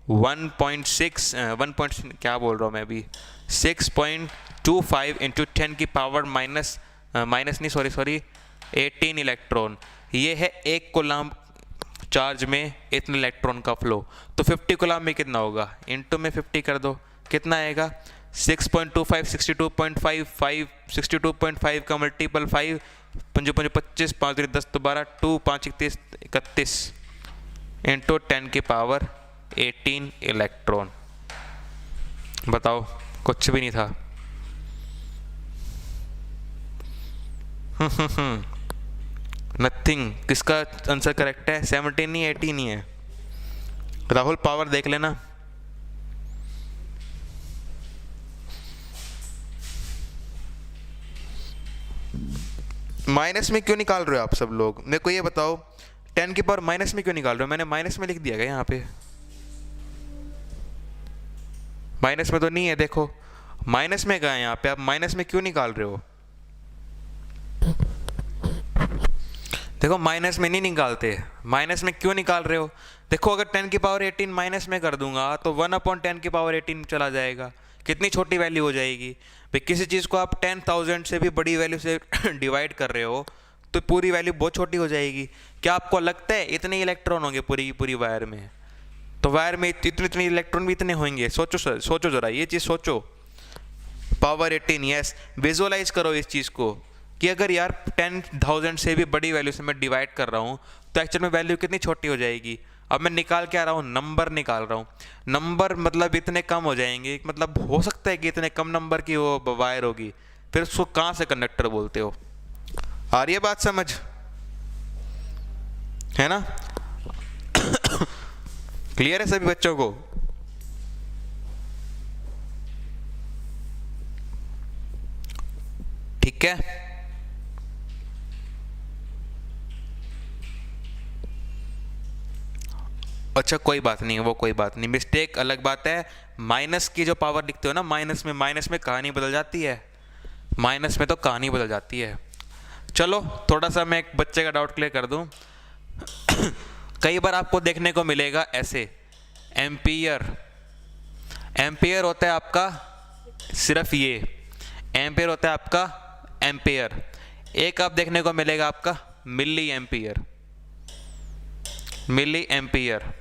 1.6 क्या बोल रहा हूँ मैं अभी, 6.25 इंटू 10 की पावर माइनस 18 इलेक्ट्रॉन। ये है एक कूलम्ब चार्ज में इतने इलेक्ट्रॉन का फ्लो। तो 50 कूलम्ब में कितना होगा, इनटू में 50 कर दो, कितना आएगा 6.25, 62.5, 62.5 का मल्टीपल 5, 5 5 25, 5 10 12, 2 5 31 इंटू 10 की पावर 18 इलेक्ट्रॉन। बताओ कुछ भी नहीं था। नथिंग। किसका आंसर करेक्ट है, 17 नहीं 18 ही है। राहुल पावर देख लेना। माइनस में क्यों निकाल रहे हो आप सब लोग, मेरे को ये बताओ, 10 की पावर माइनस में क्यों निकाल रहे हो, मैंने माइनस में लिख दिया गया यहाँ पे, माइनस में तो नहीं है, देखो माइनस में कहाँ है यहाँ पे, आप माइनस में क्यों निकाल रहे हो। देखो माइनस में नहीं निकालते, माइनस में क्यों निकाल रहे हो। देखो अगर 10 की पावर 18 माइनस में कर दूंगा तो 1/10 की पावर 18 चला जाएगा, कितनी छोटी वैल्यू हो जाएगी भाई। किसी चीज़ को आप 10,000 से भी बड़ी वैल्यू से डिवाइड कर रहे हो तो पूरी वैल्यू बहुत छोटी हो जाएगी। क्या आपको लगता है इतने इलेक्ट्रॉन होंगे पूरी की पूरी वायर में, तो वायर में इतने इलेक्ट्रॉन भी इतने होंगे, सोचो सर, सोचो जरा ये चीज़ सोचो। पावर 18, यस, विजुअलाइज करो इस चीज़ को कि अगर यार 10,000 से भी बड़ी वैल्यू से मैं डिवाइड कर रहा हूँ तो एक्चुअल में वैल्यू कितनी छोटी हो जाएगी। अब मैं निकाल के आ रहा हूँ, नंबर निकाल रहा हूँ, नंबर मतलब इतने कम हो जाएंगे, मतलब हो सकता है कि इतने कम नंबर की वो वायर होगी, फिर उसको कहाँ से कंडक्टर बोलते हो। आ रही है बात समझ, है ना। क्लियर है सभी बच्चों को। ठीक है, अच्छा कोई बात नहीं, वो कोई बात नहीं, मिस्टेक अलग बात है। माइनस की जो पावर लिखते हो ना, माइनस में कहानी बदल जाती है, माइनस में तो कहानी बदल जाती है। चलो थोड़ा सा मैं एक बच्चे का डाउट क्लियर कर दूं। कई बार आपको देखने को मिलेगा ऐसे एम्पियर, एम्पियर होता है आपका सिर्फ ये एम्पियर होता है आपका एम्पियर। एक आप देखने को मिलेगा आपका milli ampere, milli ampere,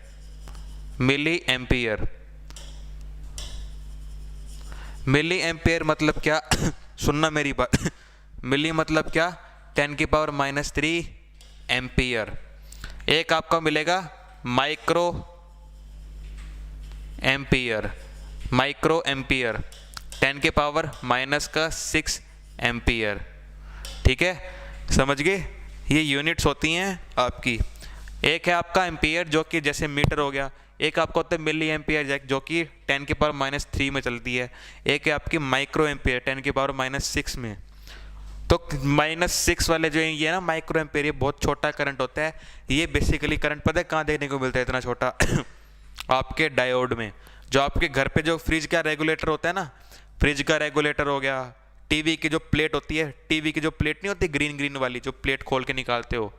milli ampere, milli ampere मतलब क्या। सुनना मेरी बात। मिली मतलब क्या, 10 की पावर -3 एम्पियर। एक आपका मिलेगा माइक्रो एम्पियर, माइक्रो एम्पियर 10 के पावर -6 एम्पियर। ठीक है, समझ गए, ये यूनिट्स होती हैं आपकी। एक है आपका एम्पियर जो कि जैसे मीटर हो गया, एक आपका होता है मिली एम्पियर जो कि 10 की पावर -3 में चलती है, एक है आपकी माइक्रो एम्पियर 10 की पावर -6 में। तो -6 वाले जो ये ना माइक्रो एम्पियर, ये बहुत छोटा करंट होता है। ये बेसिकली करंट पता है कहाँ देखने को मिलता है इतना छोटा। आपके डायोड में, जो आपके घर पे जो फ्रिज का रेगुलेटर होता है ना, फ्रिज का रेगुलेटर हो गया, टीवी की जो प्लेट होती है, टीवी की जो प्लेट नहीं होती ग्रीन ग्रीन वाली जो प्लेट खोल के निकालते हो,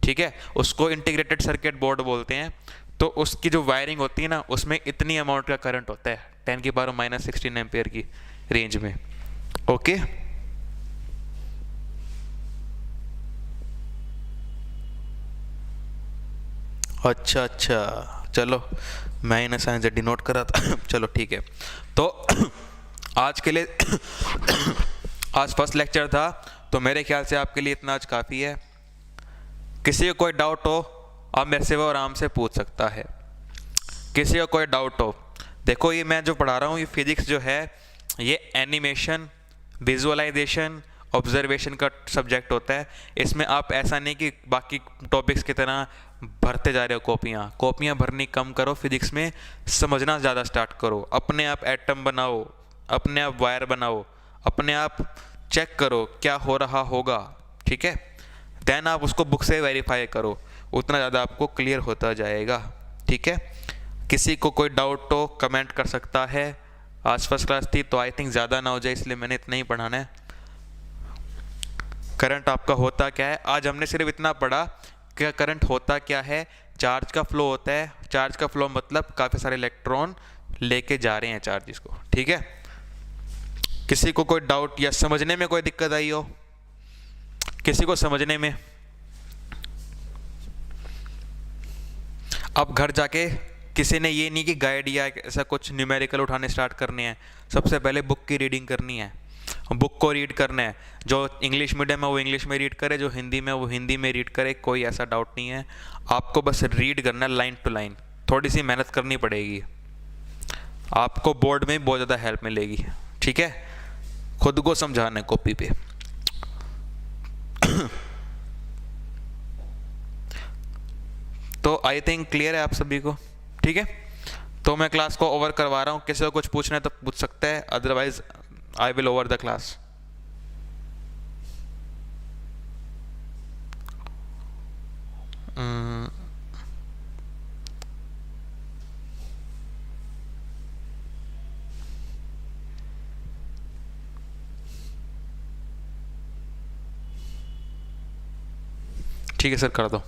ठीक है, उसको इंटीग्रेटेड सर्किट बोर्ड बोलते हैं। तो उसकी जो वायरिंग होती है ना, उसमें इतनी अमाउंट का करंट होता है 10⁻⁻16 एम्पियर की रेंज में। ओके, अच्छा अच्छा, चलो मैंने साइंस डिनोट करा था चलो ठीक है। तो आज के लिए आज फर्स्ट लेक्चर था, तो मेरे ख्याल से आपके लिए इतना आज काफ़ी है। किसी को कोई डाउट हो आप मेरे से वो आराम से पूछ सकता है। किसी को कोई डाउट हो, देखो ये मैं जो पढ़ा रहा हूँ, ये फिजिक्स जो है ये एनिमेशन, विजुअलाइजेशन, ऑब्जर्वेशन का सब्जेक्ट होता है। इसमें आप ऐसा नहीं कि बाकी टॉपिक्स की तरह भरते जा रहे हो कॉपियाँ भरनी कम करो, फिजिक्स में समझना ज़्यादा स्टार्ट करो। अपने आप एटम बनाओ, अपने आप वायर बनाओ, अपने आप चेक करो क्या हो रहा होगा, ठीक है, देन आप उसको बुक से वेरीफाई करो, उतना ज़्यादा आपको क्लियर होता जाएगा, ठीक है। किसी को कोई डाउट हो कमेंट कर सकता है। आज फर्स्ट क्लास थी तो आई थिंक ज़्यादा ना हो जाए, इसलिए मैंने इतना ही पढ़ाना है। करंट आपका होता क्या है, आज हमने सिर्फ इतना पढ़ा कि करंट होता क्या है। चार्ज का फ्लो होता है, चार्ज का फ्लो मतलब काफ़ी सारे इलेक्ट्रॉन लेके जा रहे हैं चार्ज को, ठीक है। किसी को कोई डाउट या समझने में कोई दिक्कत आई हो, किसी को समझने में, अब घर जाके किसी ने ये नहीं कि गाइड या ऐसा कुछ न्यूमेरिकल उठाने स्टार्ट करने हैं, सबसे पहले बुक की रीडिंग करनी है, बुक को रीड करना है। जो इंग्लिश मीडियम है वो इंग्लिश में रीड करे, जो हिंदी में वो हिंदी में रीड करे, कोई ऐसा डाउट नहीं है। आपको बस रीड करना है लाइन टू लाइन, थोड़ी सी मेहनत करनी पड़ेगी, आपको बोर्ड में बहुत ज़्यादा हेल्प मिलेगी, ठीक है। खुद को समझाना है कॉपी पे तो आई थिंक क्लियर है आप सभी को, ठीक है। तो मैं क्लास को ओवर करवा रहा हूँ, किसी को कुछ पूछना है तो पूछ सकता है, otherwise I will over the class. ठीक है सर, कर दो।